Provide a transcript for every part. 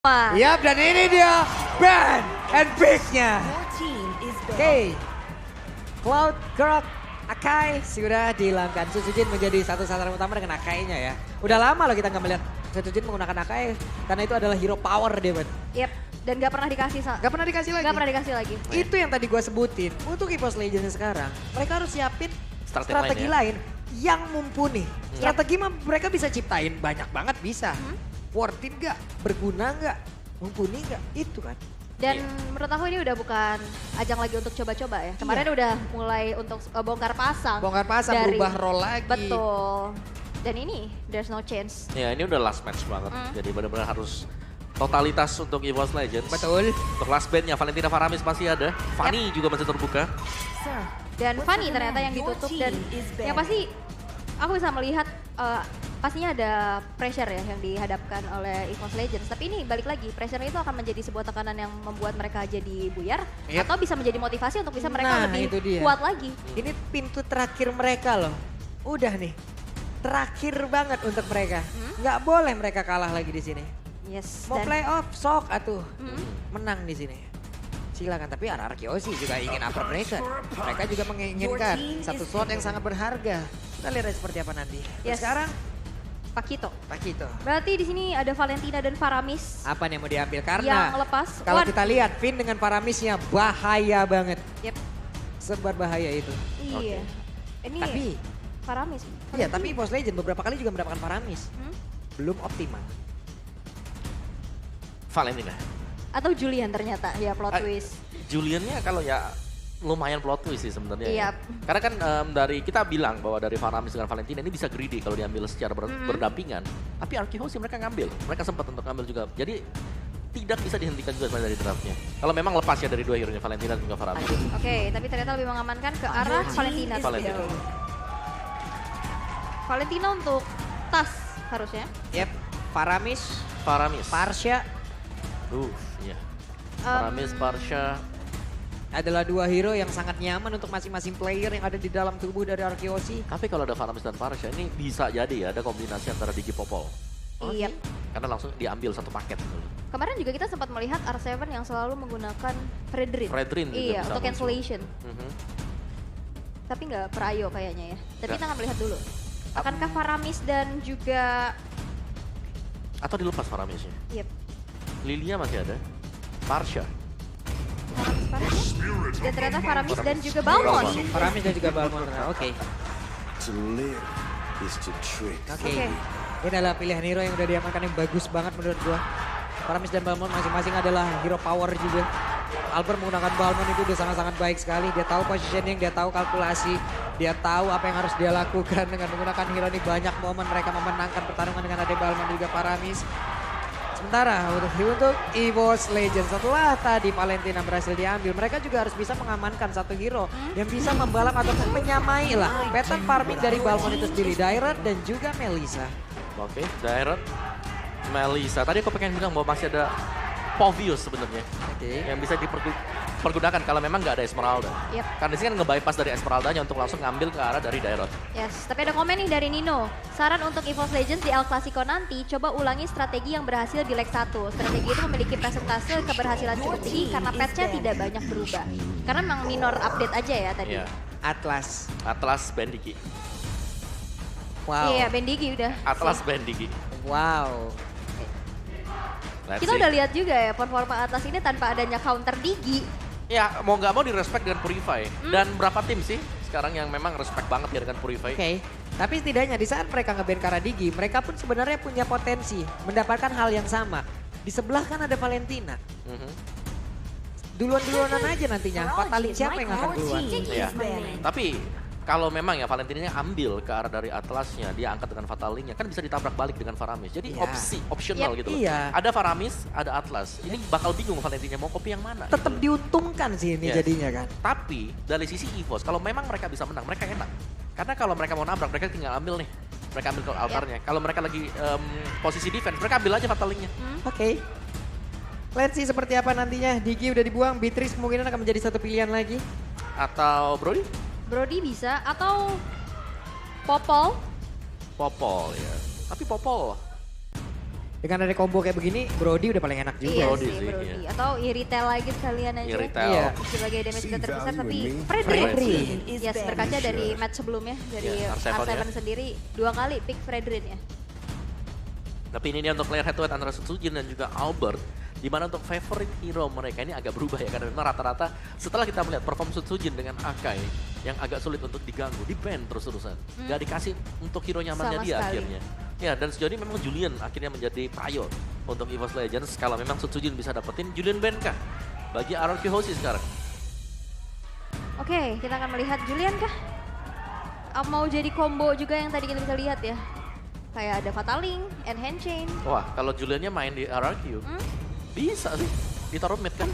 Yap, dan ini dia band and pick-nya. Oke, Cloud, Grok, Akai sudah dihilangkan. Sujin menjadi satu sasaran utama dengan Akai-nya ya. Udah lama loh kita nggak melihat Sujin menggunakan Akai karena itu adalah hero power dia, Ben. Yep, dan gak pernah dikasih. Gak pernah dikasih lagi. Gak pernah dikasih lagi. Itu yang tadi gue sebutin. Untuk EVOS Legends sekarang, mereka harus siapin strategi lain yang mumpuni. Strategi mereka bisa ciptain banyak banget bisa. Worth it gak? Berguna gak? Mumpuni gak? Itu kan. Dan menurut aku ini udah bukan ajang lagi untuk coba-coba ya. Kemarin udah mulai untuk bongkar pasang. Bongkar pasang, berubah role lagi. Betul. Dan ini, there's no chance. Ya ini udah last match banget. Jadi benar-benar harus totalitas untuk EVOS Legends. Betul. Untuk last bandnya Valentina Faramis masih ada. Fanny juga masih terbuka. Dan Fanny ternyata yang ditutup dan yang pasti aku bisa melihat pastinya ada pressure ya yang dihadapkan oleh EVOS Legends. Tapi ini balik lagi, pressure itu akan menjadi sebuah tekanan yang membuat mereka jadi buyar. Atau bisa menjadi motivasi untuk bisa mereka lebih kuat lagi. Ini pintu terakhir mereka loh. Udah nih, terakhir banget untuk mereka. Nggak boleh mereka kalah lagi di sini. Yes. Mau playoff, sok atuh. Menang di sini. Silakan, tapi RRQC juga ingin upper bracket. Mereka juga menginginkan satu slot yang sangat berharga. Kita lihat seperti apa nanti. Yes. Sekarang Pakito. Berarti di sini ada Valentina dan Faramis. apa nih yang mau diambil? Karena yang lepas. kalau kita lihat Finn dengan Faramisnya bahaya banget. Yep. Sebar bahaya itu. Iya. Ini Tapi Faramis. iya, tapi EVOS Legends beberapa kali juga mendapatkan Faramis. Belum optimal. Valentina. Atau Julian ternyata, ya plot twist. Juliannya kalau ya lumayan plot twist sih sebenarnya. Iya. Karena kan dari kita bilang bahwa dari Faramis dengan Valentina ini bisa greedy kalau diambil secara berdampingan. Tapi Arkiho sih mereka ngambil. Mereka sempat untuk ngambil juga. Jadi tidak bisa dihentikan juga sebenarnya dari draftnya. Kalau memang lepas ya dari dua hero-nya Valentina dan juga Faramis. Oke, tapi ternyata lebih mengamankan ke arah Valentina. Valentina untuk tas harusnya. Yep, Faramis, Parsha Iya. Faramis, Parsha adalah dua hero yang sangat nyaman untuk masing-masing player yang ada di dalam tubuh dari RQC. Tapi kalau ada Faramis dan Parsha ini bisa jadi ya ada kombinasi antara Digi Popol. Iya. Karena langsung diambil satu paket. Kemarin juga kita sempat melihat R7 yang selalu menggunakan Fredrin. Juga iya, bisa untuk cancellation. Tapi nggak Prayo kayaknya ya. Tapi kita akan melihat dulu. Akankah Faramis dan juga... Atau dilepas Faramisnya? Yep. Lilia masih ada. Parsha. Dan ternyata Faramis dan juga Balmon. Faramis dan juga Balmon. Oke. Ini adalah pilihan hero yang udah diamankan yang bagus banget menurut gua. Faramis dan Balmon masing-masing adalah hero power juga. Albert menggunakan Balmon itu udah sangat-sangat baik sekali. Dia tahu positioning, dia tahu kalkulasi. Dia tahu apa yang harus dia lakukan dengan menggunakan hero ini. Banyak momen mereka memenangkan pertarungan dengan ada Balmon dan juga Faramis. Sementara untuk EVOS Legends setelah tadi Valentina berhasil diambil, mereka juga harus bisa mengamankan satu hero yang bisa membalap ataupun menyamai lah pattern farming dari Balmon itu sendiri, Dairet dan juga Melissa. Oke, Dairet, Melissa. Tadi aku pengen bilang bahwa masih ada Povius sebenarnya yang bisa dipergunakan kalau memang nggak ada Esmeralda. Yep. Karena di sini kan nge-bypass dari Esmeraldanya untuk langsung ngambil ke arah dari Dairet. Yes, tapi ada komen nih dari Nino. Saran untuk EVOS Legends di El Clasico nanti, coba ulangi strategi yang berhasil di leg 1. Strategi itu memiliki persentase keberhasilan cukup tinggi karena patch-nya tidak banyak berubah. Karena memang minor update aja ya tadi. Iya. Atlas Bandigi. Wow. Iya, Bendigi udah. Atlas Bandigi. Wow. Kita udah lihat juga ya performa Atlas ini tanpa adanya counter Digi. Ya mau nggak mau direspek dengan Purify. Dan berapa tim sih sekarang yang memang respect banget ya dengan Purify? Oke. Tapi setidaknya di saat mereka nge-ban Karadigi, mereka pun sebenarnya punya potensi mendapatkan hal yang sama. Di sebelah kan ada Valentina. Duluan-duluanan aja nantinya, Fatality siapa yang akan duluan? Iya. Tapi kalau memang ya Valentinanya ambil ke arah dari Atlasnya, dia angkat dengan Fatalinya, kan bisa ditabrak balik dengan Faramis. Jadi optional gitu loh. Iya. Ada Faramis, ada Atlas. Ini bakal bingung Valentinanya mau kopi yang mana. Tetap diuntungkan sih ini jadinya kan. Tapi dari sisi EVOS, kalau memang mereka bisa menang, mereka enak. Karena kalau mereka mau nabrak, mereka tinggal ambil nih. Mereka ambil ke altarnya. Kalau mereka lagi posisi defense, mereka ambil aja Fatalinya. Oke. Let's see seperti apa nantinya. Digi udah dibuang, Beatrice kemungkinan akan menjadi satu pilihan lagi. Atau Brody? Brody bisa, atau Popol. Popol ya. Tapi Popol Dengan ada combo kayak begini, Brody udah paling enak juga. Iya Brody sih, sih, Brody. iya. Atau Iritel lagi sekalian aja. Iritel. Iya. Sebagai damage kita terbesar, tapi Fredrin. Fredrin. Yes, berkaca dari match sebelumnya, dari Iya, R7 R7 sendiri 2 kali pick Fredrin ya. Tapi ini dia untuk player head to head antara Sutsujin dan juga Albert. Dimana untuk favorite hero mereka ini agak berubah ya. Karena memang rata-rata setelah kita melihat perform Sutsujin dengan Akai yang agak sulit untuk diganggu, di ban terus-terusan. Gak dikasih untuk hero nyamannya Sama dia sekali. akhirnya. Ya dan sejauh ini memang Julian akhirnya menjadi prior untuk EVOS Legends. Kalau memang Sutsujin bisa dapetin Julian ban kah? Bagi RRQ Hoshi sekarang. Oke, kita akan melihat Julian kah? Mau jadi combo juga yang tadi kita bisa lihat ya. Kayak ada Fataling, Enhance Chain. Wah kalau Juliannya main di RRQ, bisa sih. Ditaruh mid kan?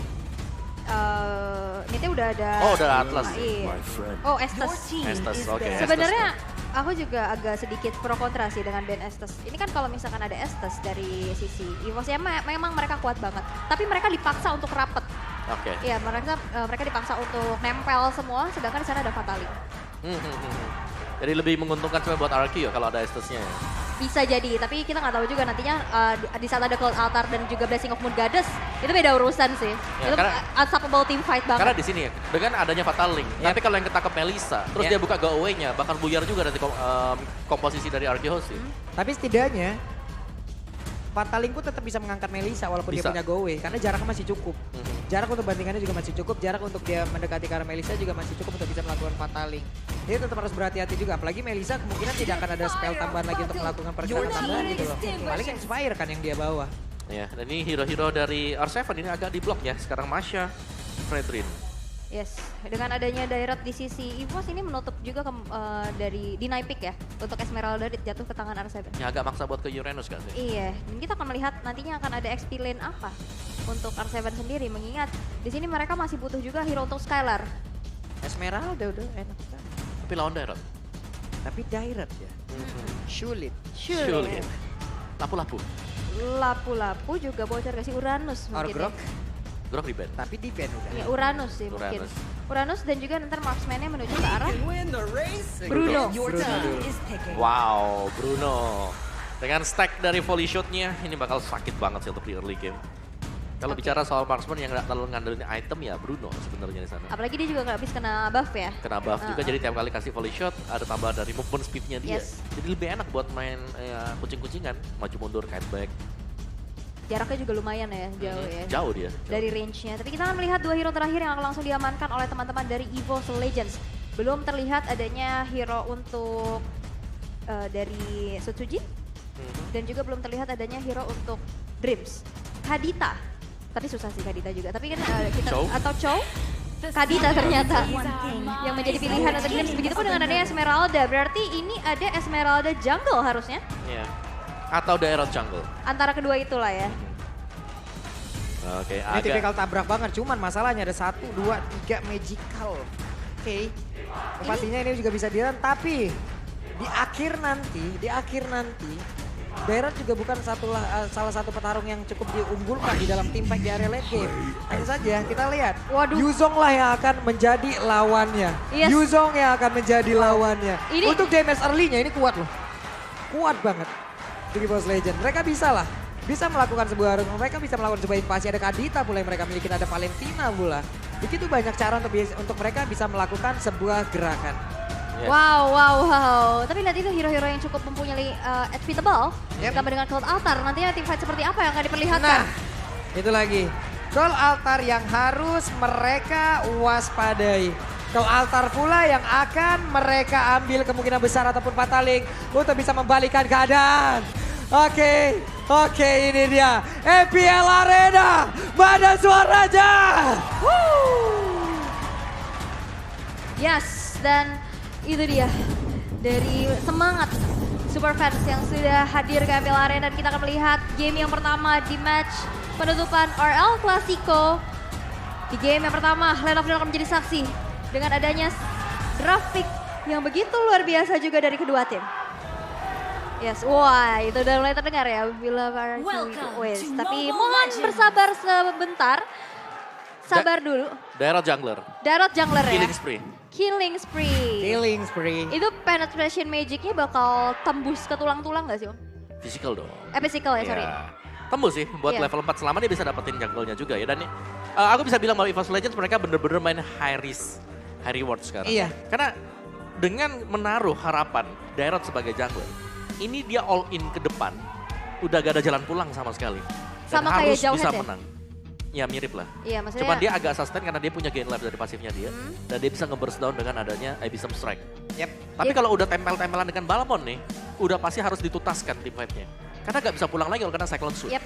Nitnya udah ada. Oh udah Atlas. Iya. Oh, Estes. Estes, oke. Estes. Sebenarnya aku juga agak sedikit pro kontra sih dengan band Estes. Ini kan kalau misalkan ada Estes dari sisi EVOS ya memang mereka kuat banget. Tapi mereka dipaksa untuk rapet. Oke. Iya, mereka dipaksa untuk nempel semua, sedangkan di sana ada Fataling. Jadi lebih menguntungkan cuma buat RRQ ya kalau ada Estesnya ya. Bisa jadi, tapi kita nggak tahu juga nantinya di saat ada Cold Altar dan juga Blessing of Moon Goddess, itu beda urusan sih. Ya, Itu karena- unstoppable team fight Karena banget. di sini ya, dengan adanya Fataling, tapi kalau yang ketangkep Melissa, terus Yep. dia buka go away-nya, bahkan buyar juga dari komposisi dari RRQ Hoshi. Tapi setidaknya Fataling pun tetap bisa mengangkat Melissa walaupun Bisa. dia punya go away. Karena jaraknya masih cukup. Jarak untuk bandingannya juga masih cukup. Jarak untuk dia mendekati ke arah Melissa juga masih cukup untuk bisa melakukan Fataling. Dia tetap harus berhati-hati juga. Apalagi Melissa kemungkinan tidak akan ada spell tambahan lagi untuk melakukan pergerakan tambahan gitu loh. Paling Inspire kan yang dia bawa. Ya, dan ini hero-hero dari R7 ini agak di blok ya. Sekarang Masha, Fredrin. Yes, dengan adanya direct di sisi EVOS ini menutup juga dari deny pick ya untuk Esmeralda jatuh ke tangan R7. Ya agak maksa buat ke Uranus kan sih. Iya, dan kita akan melihat nantinya akan ada XP lane apa untuk R7 sendiri. Mengingat di sini mereka masih butuh juga hero untuk Skylar. Esmeralda udah enak kan. Tapi lawan Daerah. Tapi direct ya. Sulit. Sulit. Lapu-lapu. Lapu-lapu juga bocor kasih Uranus Or mungkin Grok. ya. Grok di ban. Tapi di ban udah. Ya, Uranus sih mungkin. Uranus. Uranus dan juga nanti marksman-nya menuju ke arah Bruno. Wow, Bruno. Dengan stack dari volley shot-nya, ini bakal sakit banget sih untuk di early game. Kalau Oke. bicara soal marksman yang nggak terlalu ngandelin item ya Bruno sebenarnya di sana. Apalagi dia juga nggak habis kena buff ya. Kena buff juga jadi tiap kali kasih volley shot ada tambahan dari movement speed-nya dia. Yes. Jadi lebih enak buat main kucing-kucingan, maju mundur, kite back. Jaraknya juga lumayan ya, jauh ya. Jauh dia. Dari range-nya. Tapi kita akan melihat dua hero terakhir yang akan langsung diamankan oleh teman-teman dari EVOS Legends. Belum terlihat adanya hero untuk dari Sutsujin. Dan juga belum terlihat adanya hero untuk Dreams. Kadita. Tapi susah sih Kadita juga. Tapi kan kita Chow? atau Chow. Kadita ternyata yang menjadi pilihan untuk Dreams. Begitupun dengan adanya Esmeralda. Berarti ini ada Esmeralda jungle harusnya. Iya. Atau daerah jungle. Antara kedua itulah ya. Oke, Ini agak tipikal tabrak banget, cuman masalahnya ada 1, 2, 3 magical. Oke. Pastinya ini juga bisa diran, tapi di akhir nanti, Daerah juga bukan salah satu petarung yang cukup diunggulkan di dalam tim fight di area late game. Hanya saja kita lihat, Waduh. Yuzong lah yang akan menjadi lawannya. Yes. Yuzong yang akan menjadi lawannya. Ini- Untuk damage early-nya ini kuat loh. Kuat banget. Di EVOS Legend. Mereka bisa lah. Bisa melakukan mereka bisa melakukan sebuah invasi. Ada Kadita pula yang mereka miliki, ada Valentina pula. Begitu banyak cara untuk mereka bisa melakukan sebuah gerakan. Yes. Wow. Tapi lihat itu hero-hero yang cukup mempunyai HP tebal. Yep. Ditambah dengan Cold Altar. Nantinya tim fight seperti apa yang akan diperlihatkan? Nah, itu lagi. Call altar yang harus mereka waspadai. Call altar pula yang akan mereka ambil kemungkinan besar ataupun fataling untuk bisa membalikan keadaan. Oke, ini dia. EPL Arena, Badan Suara Raja. Yes, dan itu dia dari semangat Superfans yang sudah hadir ke MPL Arena. Dan kita akan melihat game yang pertama di match penutupan RL Clasico. Di game yang pertama, Land of Dawn akan menjadi saksi dengan adanya draft pick yang begitu luar biasa juga dari kedua tim. Yes, wah itu udah mulai terdengar ya bila para wes. Tapi mohon bersabar sebentar. Sabar dulu. daerah jungler. Darat jungler ya. Killing spree. Killing spree. Killing spree. Itu penetration magicnya bakal tembus ke tulang-tulang gak sih Om? Physical dong. Physical ya, sorry. Ya. Tembus sih buat Iya. level 4 selama dia bisa dapetin jungle-nya juga ya. Dan aku bisa bilang bahwa EVOS Legends mereka bener-bener main high risk, high reward sekarang. Iya. Karena dengan menaruh harapan Dairot sebagai jungler, ini dia all in ke depan. Udah gak ada jalan pulang sama sekali. Dan Sama kayak harus Jauhead bisa ya? menang. Ya mirip lah. Iya, maksudnya Cuman dia agak sustain karena dia punya gain life dari pasifnya dia. Dan dia bisa nge-burst down dengan adanya Abyssal Strike. Yep. Tapi kalau udah tempel-tempelan dengan Balmond nih, udah pasti harus ditutaskan tim fight-nya. Karena gak bisa pulang lagi kalau kena Cyclone Shoot. Yep.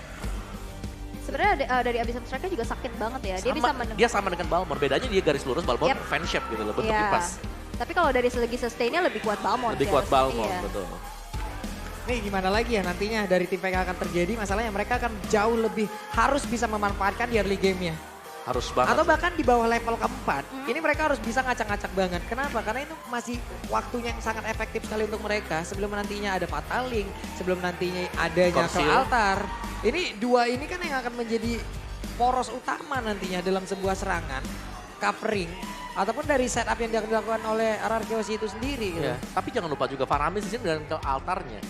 Sebenarnya dari Abyssal Strike juga sakit banget ya. Dia bisa Dia sama dengan Balmond, bedanya dia garis lurus, Balmond fan shape gitu loh, bentuk Iya. kipas. Tapi kalau dari segi sustain-nya lebih kuat Balmond. Lebih sih kuat harusnya. Balmond, Iya. betul. Nih gimana lagi ya nantinya dari tim fight yang akan terjadi, masalahnya mereka akan jauh lebih harus bisa memanfaatkan di early game-nya. Harus banget. Atau bahkan di bawah level keempat, ini mereka harus bisa ngacak-ngacak banget. Kenapa? Karena itu masih waktunya yang sangat efektif sekali untuk mereka. Sebelum nantinya ada Fatal Link, sebelum nantinya adanya ke Conceal. altar. Ini dua ini kan yang akan menjadi poros utama nantinya dalam sebuah serangan, covering, ataupun dari setup yang dilakukan oleh RRQ itu sendiri. Gitu. Ya, tapi jangan lupa juga Faramis di sini dengan ke altarnya.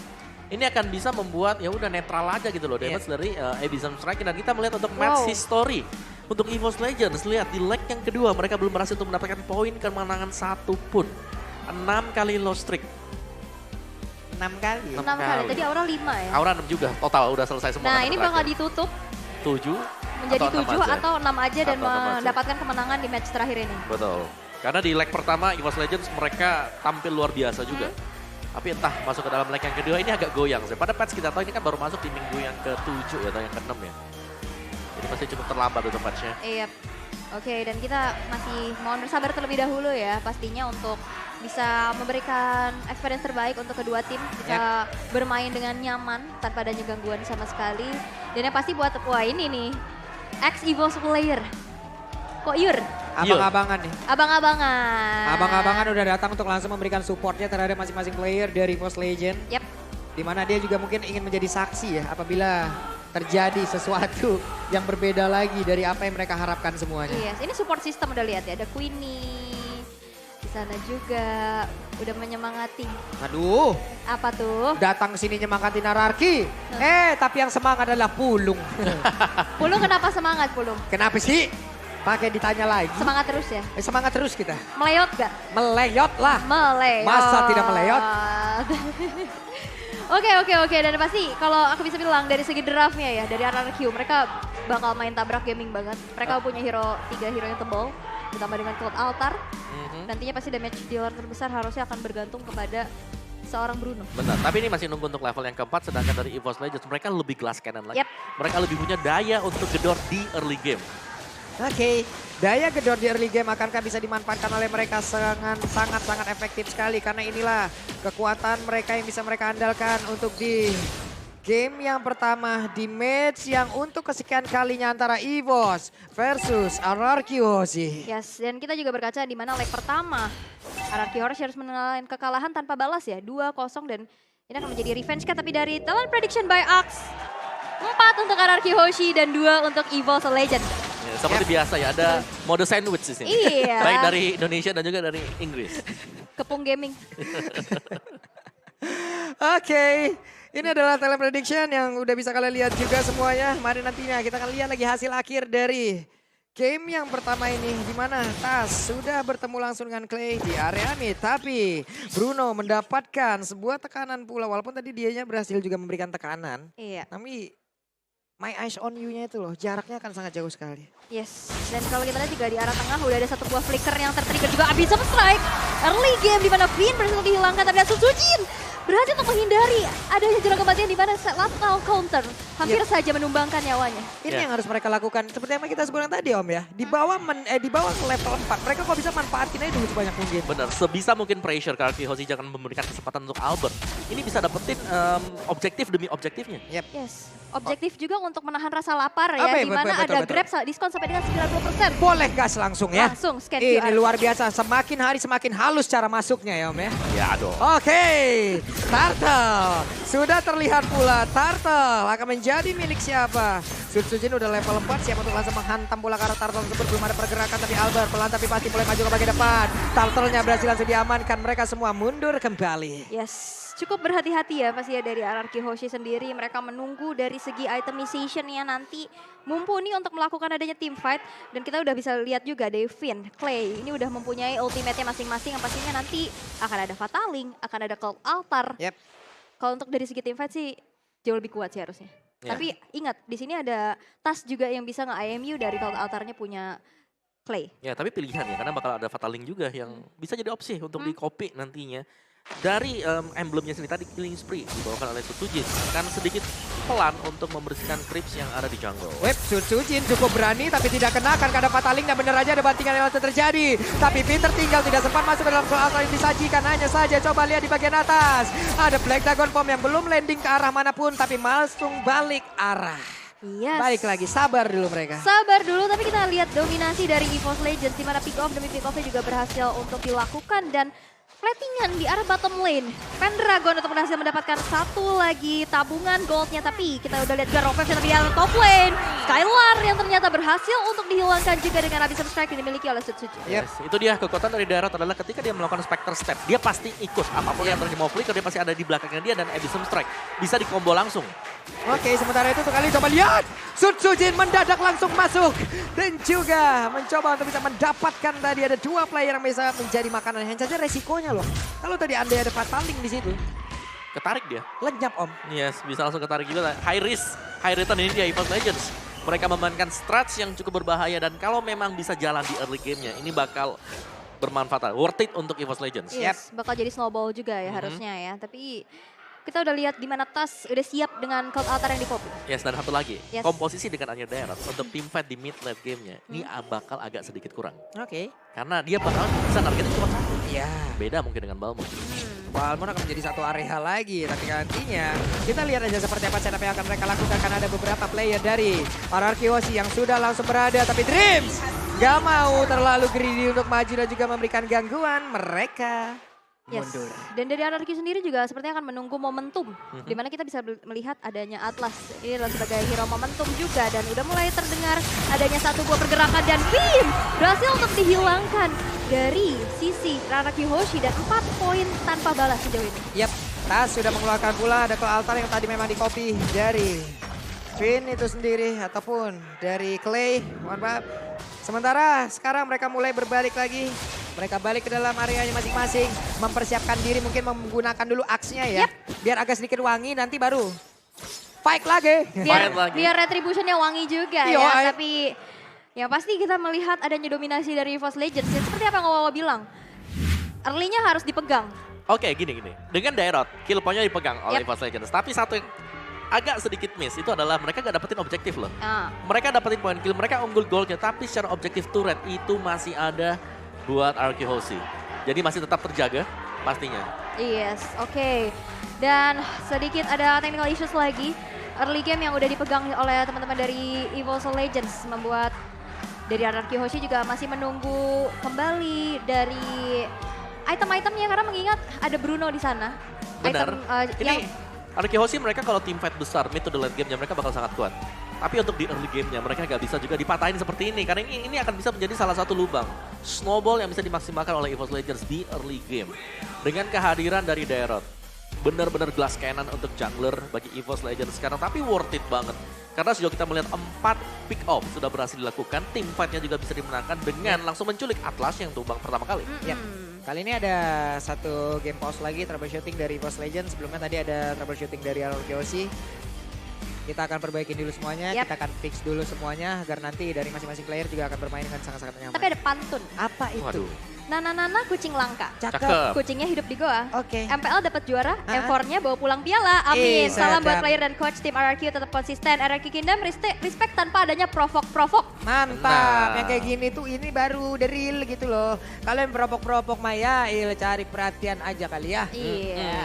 Ini akan bisa membuat ya udah netral aja gitu loh damage dari Abyssal Strike. Dan kita melihat untuk match history untuk EVOS Legends. Lihat di leg yang kedua mereka belum berhasil untuk mendapatkan poin kemenangan satu pun. 6 kali loss streak. 6 kali. 6 kali. Tadi Aura 5 ya. Aura 6 juga, total udah selesai semua. Nah karena ini terakhir. bakal ditutup 7 menjadi 7 atau 6 aja dan Atau 6 aja. mendapatkan kemenangan di match terakhir ini. Betul. Karena di leg pertama EVOS Legends mereka tampil luar biasa juga. Tapi entah masuk ke dalam leg yang kedua ini agak goyang sih. Pada patch kita tahu ini kan baru masuk di minggu yang ke-7 ya atau yang ke-6 ya. Jadi masih cukup terlambat untuk patchnya. Iya. Oke, dan kita masih mohon bersabar terlebih dahulu ya pastinya untuk bisa memberikan experience terbaik untuk kedua tim. Bisa bermain dengan nyaman tanpa adanya gangguan sama sekali. Dan yang pasti buat, wah ini nih, ex-EVOS player. Kok Yur? Abang-abangan nih. Abang-abangan. Abang-abangan udah datang untuk langsung memberikan supportnya terhadap masing-masing player dari EVOS Legend. Yap. Dimana dia juga mungkin ingin menjadi saksi ya apabila terjadi sesuatu yang berbeda lagi dari apa yang mereka harapkan semuanya. Yes, ini support system udah lihat ya. Ada Queenie di sana juga udah menyemangati. Aduh, Apa tuh? datang sini nyemangatin Ararki. Tapi yang semangat adalah Pulung. Pulung kenapa semangat Pulung? Kenapa sih? Pakai ditanya lagi. Semangat terus ya? Semangat terus kita. Meleyot gak? Meleyot lah. Meleyot. Masa tidak meleyot? Oke. Dan pasti kalau aku bisa bilang dari segi draftnya ya, dari RRQ mereka bakal main tabrak gaming banget. Mereka punya 3 hero yang tebal, ditambah dengan Cloud Altar. Nantinya pasti damage dealer terbesar harusnya akan bergantung kepada seorang Bruno. Benar, tapi ini masih nunggu untuk level yang keempat, sedangkan dari EVOS Legends mereka lebih glass cannon lagi. Yep. Mereka lebih punya daya untuk gedor di early game. Oke, daya gedor di early game akankah bisa dimanfaatkan oleh mereka sangat efektif sekali. Karena inilah kekuatan mereka yang bisa mereka andalkan untuk di game yang pertama. Di match yang untuk kesekian kalinya antara EVOS versus RRQ Hoshi. Yes, dan kita juga berkaca di mana leg pertama RRQ harus menelan kekalahan tanpa balas ya, 2-0 dan ini akan menjadi revenge kan tapi dari talent prediction by Axe. 4 untuk RRQ Hoshi dan 2 untuk EVOS Legend. Ya, seperti biasa ya, ada mode sandwich di sini. Iya. Baik dari Indonesia dan juga dari Inggris. Kepung gaming. Oke, ini adalah talent prediction yang udah bisa kalian lihat juga semuanya. Mari nantinya kita akan lihat lagi hasil akhir dari game yang pertama ini. Di mana Tas sudah bertemu langsung dengan Clay di area mid. Tapi Bruno mendapatkan sebuah tekanan pula. Walaupun tadi dianya berhasil juga memberikan tekanan. Iya. Tapi my eyes on you-nya itu loh, jaraknya akan sangat jauh sekali. Yes, dan kalau kita lihat juga di arah tengah udah ada satu buah flicker yang tertrigger juga Abyssal Strike. Early game di mana Finn berhasil dihilangkan tapi Suzujin berhasil untuk menghindari adanya jarak kematian di mana lateral counter hampir saja menumbangkan nyawanya. Ini yang harus mereka lakukan. Seperti yang kita sebutkan tadi Om ya. Di bawah level 4, mereka kok bisa manfaatin aja dulu sebanyak mungkin. Benar, sebisa mungkin pressure karena Hoshi jangan memberikan kesempatan untuk Albert. Ini bisa dapetin objektif demi objektifnya. Yes, objektif juga untuk menahan rasa lapar ya, Oke, di mana betul, ada betul. Grab diskon sampai dengan 90%. Boleh gas langsung ya. Langsung scan Ini QR. luar biasa. Semakin hari semakin halus cara masuknya ya Om ya. Ya dong. Oke, Turtle. Sudah terlihat pula Turtle akan menjadi milik siapa. Sujin udah level 4 siap untuk langsung menghantam bola ke arah Turtle tersebut. Belum ada pergerakan tapi Albert pelan tapi pasti mulai maju ke bagian depan. Turtle-nya berhasil langsung diamankan. Mereka semua mundur kembali. Yes, cukup berhati-hati ya pasti ya dari RRQ Hoshi sendiri. Mereka menunggu dari segi itemization-nya nanti mumpuni untuk melakukan adanya team fight. Dan kita udah bisa lihat juga Devin, Clay ini udah mempunyai ultimate-nya masing-masing yang pastinya nanti akan ada Fataling, akan ada Cult Altar. Yep. Kalau untuk dari segi team fight sih jauh lebih kuat sih harusnya. Ya. Tapi ingat di sini ada Tas juga yang bisa nge-IMU dari Cult Altarnya punya Clay. Ya, tapi pilihan ya, karena bakal ada Fataling juga yang bisa jadi opsi untuk di-copy nantinya. Dari emblemnya sendiri tadi, Killing Spree dibawakan oleh Sutsujin akan sedikit pelan untuk membersihkan creeps yang ada di jungle. Web Sutsujin cukup berani tapi tidak kena, kan ada Fataling dan bener aja ada bantingan yang terjadi. Tapi Peter tinggal tidak sempat masuk ke dalam soal yang disajikan, hanya saja coba lihat di bagian atas. Ada Black Dragon Bomb yang belum landing ke arah manapun tapi langsung balik arah. Yes. Balik lagi, sabar dulu mereka. Sabar dulu, tapi kita lihat dominasi dari EVOS Legends di mana pick off demi pick offnya juga berhasil untuk dilakukan dan platingan di arah bottom lane. Pendragon untuk berhasil mendapatkan satu lagi tabungan goldnya, tapi kita udah lihat juga Rovef yang di arah top lane. Skylar yang ternyata berhasil untuk dihilangkan juga dengan Abyssal Strike yang dimiliki oleh Sutsujin. Yes, itu dia kekuatan dari Daerah adalah ketika dia melakukan Spectre Step, dia pasti ikut. Apapun yang terjadi mau flicker, dia pasti ada di belakangnya dia dan Abyssal Strike. Bisa dikombo langsung. Oke, sementara itu sekali coba lihat. Sutsujin mendadak langsung masuk. Dan juga mencoba untuk bisa mendapatkan tadi ada dua player yang bisa menjadi makanan. Hanya saja resikonya loh. Kalau tadi andai ada Fataling di situ, Ketarik dia. lenyap om. Yes, bisa langsung ketarik juga. High risk, high return ini dia EVOS Legends. Mereka memainkan strats yang cukup berbahaya dan kalau memang bisa jalan di early game-nya, ini bakal bermanfaat. Worth it untuk EVOS Legends. Yes, bakal jadi snowball juga ya harusnya ya. Tapi kita udah lihat di mana Tas udah siap dengan Cult Altar yang di-copy. Yes, dan satu lagi, Yes. komposisi dengan Anya Daerah untuk team fight di mid late game-nya, ini bakal agak sedikit kurang. Oke. Karena dia bakal bisa targetnya cuma satu. Iya. Beda mungkin dengan Balmond. Balmond akan menjadi satu area lagi. Tapi nantinya kita lihat aja seperti apa setup yang akan mereka lakukan. Karena ada beberapa player dari RRQ Hoshi yang sudah langsung berada. Tapi Dreams gak mau terlalu greedy untuk maju dan juga memberikan gangguan. Mereka Yes. mundur. Dan dari RRQ sendiri juga sepertinya akan menunggu momentum. Di mana kita bisa melihat adanya Atlas. Ini adalah sebagai hero momentum juga. Dan udah mulai terdengar adanya satu buah pergerakan. Dan Beam berhasil untuk dihilangkan dari sisi RRQ Hoshi. Dan 4 poin tanpa balas sejauh ini. Yap, Tas sudah mengeluarkan pula ada Cult Altar yang tadi memang di-copy dari Twin itu sendiri. Ataupun dari Clay, mohon maaf. Sementara sekarang mereka mulai berbalik lagi. Mereka balik ke dalam areanya masing-masing. Mempersiapkan diri mungkin menggunakan dulu axe-nya ya. Biar agak sedikit wangi nanti baru fight lagi. Fight lagi. Biar retributionnya wangi juga Iya, ya. Tapi yang pasti kita melihat adanya dominasi dari EVOS Legends. Ya, seperti apa yang Wawa bilang. Early-nya harus dipegang. Oke, gini. Dengan Daerah, kill point-nya dipegang oleh Yep. EVOS Legends. Tapi satu yang agak sedikit miss itu adalah mereka gak dapetin objektif loh. Ah. Mereka dapetin poin kill, mereka unggul goldnya, tapi secara objektif turret itu masih ada buat RRQ Hoshi. Jadi masih tetap terjaga pastinya. Yes, oke. Dan sedikit ada technical issues lagi. Early game yang udah dipegang oleh teman-teman dari EVOS Legends membuat dari RRQ Hoshi juga masih menunggu kembali dari item-itemnya karena mengingat ada Bruno di sana. Benar. Item, yang Ini RRQ Hoshi mereka kalau team fight besar mid to the late game-nya mereka bakal sangat kuat. Tapi untuk di early game-nya mereka gak bisa juga dipatahin seperti ini. Karena ini akan bisa menjadi salah satu lubang snowball yang bisa dimaksimalkan oleh EVOS Legends di early game. Dengan kehadiran dari Daerah. Benar-benar glass cannon untuk jungler bagi EVOS Legends sekarang. Tapi worth it banget. Karena sejauh kita melihat 4 pick off sudah berhasil dilakukan. Team fight-nya juga bisa dimenangkan dengan langsung menculik Atlas yang tumbang pertama kali. Yap. Kali ini ada satu game pause lagi troubleshooting dari EVOS Legends. Sebelumnya tadi ada troubleshooting dari RRQ Hoshi. Kita akan perbaiki dulu semuanya, Yap. kita akan fix dulu semuanya agar nanti dari masing-masing player juga akan bermain dengan sangat-sangat nyaman. tapi ada pantun. Apa itu? Waduh. Nana kucing langka. Cakep. Kucingnya hidup di goa. Oke. MPL dapat juara, M4-nya bawa pulang piala. Amin. Salam buat sadap. player dan coach tim RRQ tetap konsisten. RRQ Kingdom respect tanpa adanya provok-provok. Mantap, Benar. yang kayak gini tuh ini baru the real gitu loh. Kalian beropok-beropok Maya, cari perhatian aja kali ya. Iya.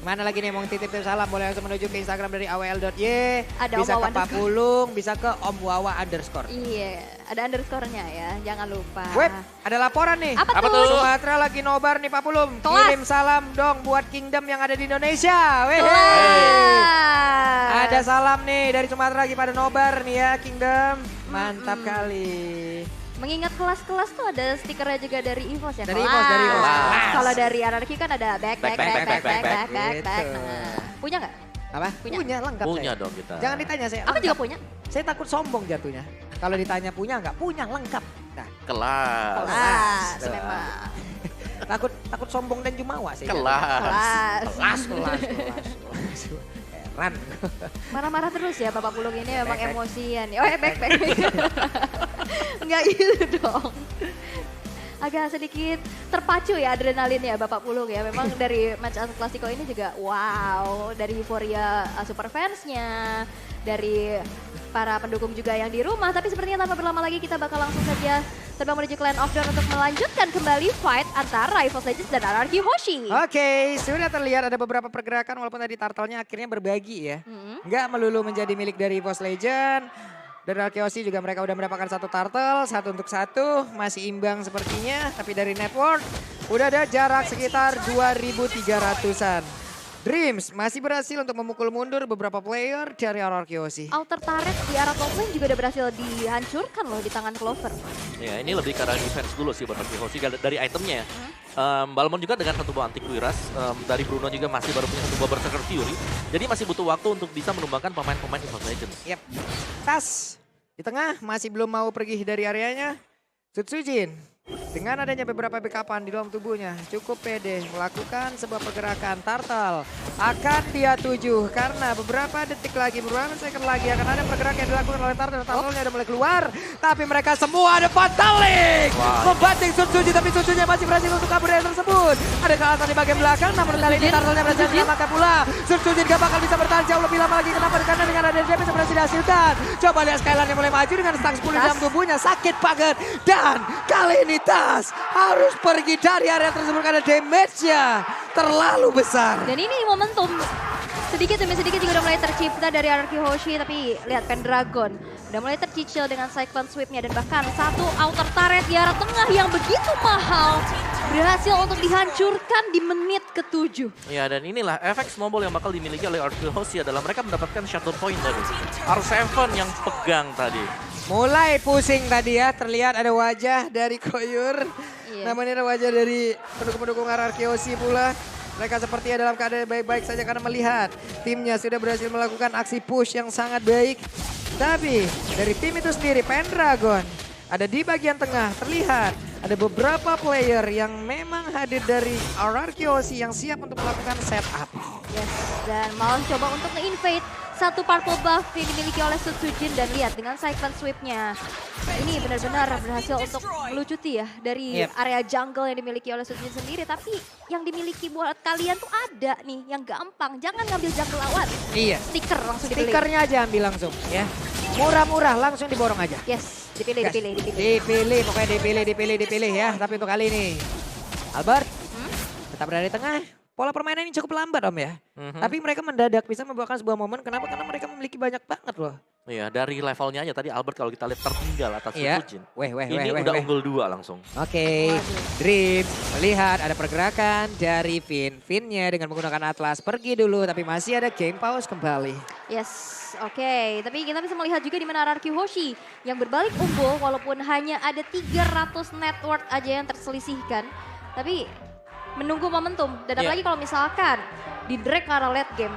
Mana lagi nih mau titip salam, boleh langsung menuju ke Instagram dari awl.y. Ada bisa Om ke Wawa Pak Pulung, bisa ke Om Wawa _ Iya, ada underscore-nya ya, jangan lupa. Web, ada laporan nih. Apa Apa tuh? tuh? Sumatera lagi nobar nih Pak Pulung. Kelas. Kirim salam dong buat Kingdom yang ada di Indonesia. Weh. Kelas. Ada salam nih dari Sumatera lagi pada nobar nih ya Kingdom. Mantap kali. Mengingat kelas-kelas tuh ada stikernya juga dari EVOS ya. Dari EVOS, dari EVOS. Kelas. Kalau dari Anarchy kan ada back. Gitu. Nah, punya nggak? Apa? Punya. Lengkap Punya saya. dong kita. Jangan ditanya saya. Aku juga lengkap. punya. Saya takut sombong jatuhnya. Kalau ditanya punya nggak? Punya, lengkap. Nah, Kelas. Kelas Tuh. memang. takut sombong dan jumawa sih. Kelas. Kelas. Heran. Marah-marah terus ya Bapak Pulung ini memang emosian. Oh back. Enggak gitu dong. Agak sedikit terpacu ya adrenalinnya Bapak Pulung ya. Memang dari match El Clasico ini juga wow. Dari euforia super fansnya. Dari para pendukung juga yang di rumah. Tapi sepertinya tanpa berlama lagi kita bakal langsung saja terbang menuju Clan of Dawn untuk melanjutkan kembali fight antara EVOS Legends dan Anarchy Hoshi. Oke, sudah terlihat ada beberapa pergerakan walaupun tadi turtle-nya akhirnya berbagi ya. Nggak melulu menjadi milik dari EVOS Legends. Dan Anarchy Hoshi juga mereka udah mendapatkan satu turtle, 1 untuk 1. Masih imbang sepertinya, tapi dari network udah ada jarak sekitar 2.300-an. Dreams masih berhasil untuk memukul mundur beberapa player dari Anarchy Hoshi. Outer turret di arah top lane juga udah berhasil dihancurkan loh di tangan Clover. Ya ini lebih ke arah defense dulu sih buat Anarchy Hoshi dari itemnya ya. Balmon juga dengan satu buah anti-Quiras, dari Bruno juga masih baru punya satu buah Berserker Fury. Jadi masih butuh waktu untuk bisa menumbangkan pemain-pemain EVOS Legends. Yep. Tas di tengah masih belum mau pergi dari areanya. Sutsujin dengan adanya beberapa backupan di dalam tubuhnya cukup pede melakukan sebuah pergerakan. Turtle akan dia tuju karena beberapa detik lagi, beberapa second lagi akan ada pergerakan yang dilakukan oleh Turtle. Turtle-nya udah mulai keluar, tapi mereka semua ada Fatalik membanting Sutsujin, tapi Sutsujin masih berhasil untuk kabur dari tersebut. Ada kelalaian di bagian belakang, namun kali ini Turtle-nya berhasil menyelamatkan pula. Sutsujin gak bakal bisa bertahan jauh lebih lama lagi. Kenapa? Karena dengan ada DP berhasil dihasilkan. Coba lihat Skyline yang mulai maju dengan stack 10 di dalam tubuhnya, sakit banget. Dan kali ini Tas harus pergi dari area tersebut karena damage-nya terlalu besar. Dan ini momentum sedikit demi sedikit juga udah mulai tercipta dari Anarchy Hoshi, tapi lihat Pendragon udah mulai tercicil dengan Cyclone Sweep-nya dan bahkan satu outer turret di arah tengah yang begitu mahal berhasil untuk dihancurkan di menit ke-7. Ya dan inilah efek snowball yang bakal dimiliki oleh Anarchy Hoshi adalah mereka mendapatkan shadow point dari R7 yang pegang tadi. Mulai pusing tadi ya, terlihat ada wajah dari Koyur. Iya. Namanya ada wajah dari pendukung-pendukung Anarchy Hoshi pula. Mereka sepertinya dalam keadaan baik-baik saja karena melihat timnya sudah berhasil melakukan aksi push yang sangat baik. Tapi dari tim itu sendiri, Pendragon ada di bagian tengah, terlihat ada beberapa player yang memang hadir dari Anarchy Hoshi yang siap untuk melakukan setup. Yes, dan mau coba untuk nge-invade satu purple buff yang dimiliki oleh Sutsujin dan lihat dengan Cyclone Sweep-nya. Ini benar-benar berhasil untuk melucuti ya dari area jungle yang dimiliki oleh Sutsujin sendiri. Tapi yang dimiliki buat kalian tuh ada nih yang gampang. Jangan ngambil jungle lawan. Iya. Stiker langsung dibeli. Stikernya aja ambil langsung ya. Murah-murah langsung diborong aja. Yes, dipilih, Gas. dipilih. Dipilih, pokoknya dipilih ya. Tapi untuk kali ini, Albert tetap berada di tengah. Pola permainan ini cukup lambat Om ya. Tapi mereka mendadak bisa membawakan sebuah momen. Kenapa? Karena mereka memiliki banyak banget loh. Iya dari levelnya aja tadi Albert kalau kita lihat tertinggal atas Sutsujin. Ini udah unggul 2 langsung. Oke, Dream melihat ada pergerakan dari Finn. Finn-nya dengan menggunakan Atlas pergi dulu tapi masih ada game pause kembali. Yes, oke. Tapi kita bisa melihat juga di mana Anarchy Hoshi yang berbalik unggul walaupun hanya ada 300 net worth aja yang terselisihkan. Tapi menunggu momentum. Dan apalagi kalau misalkan di drag ke arah late game.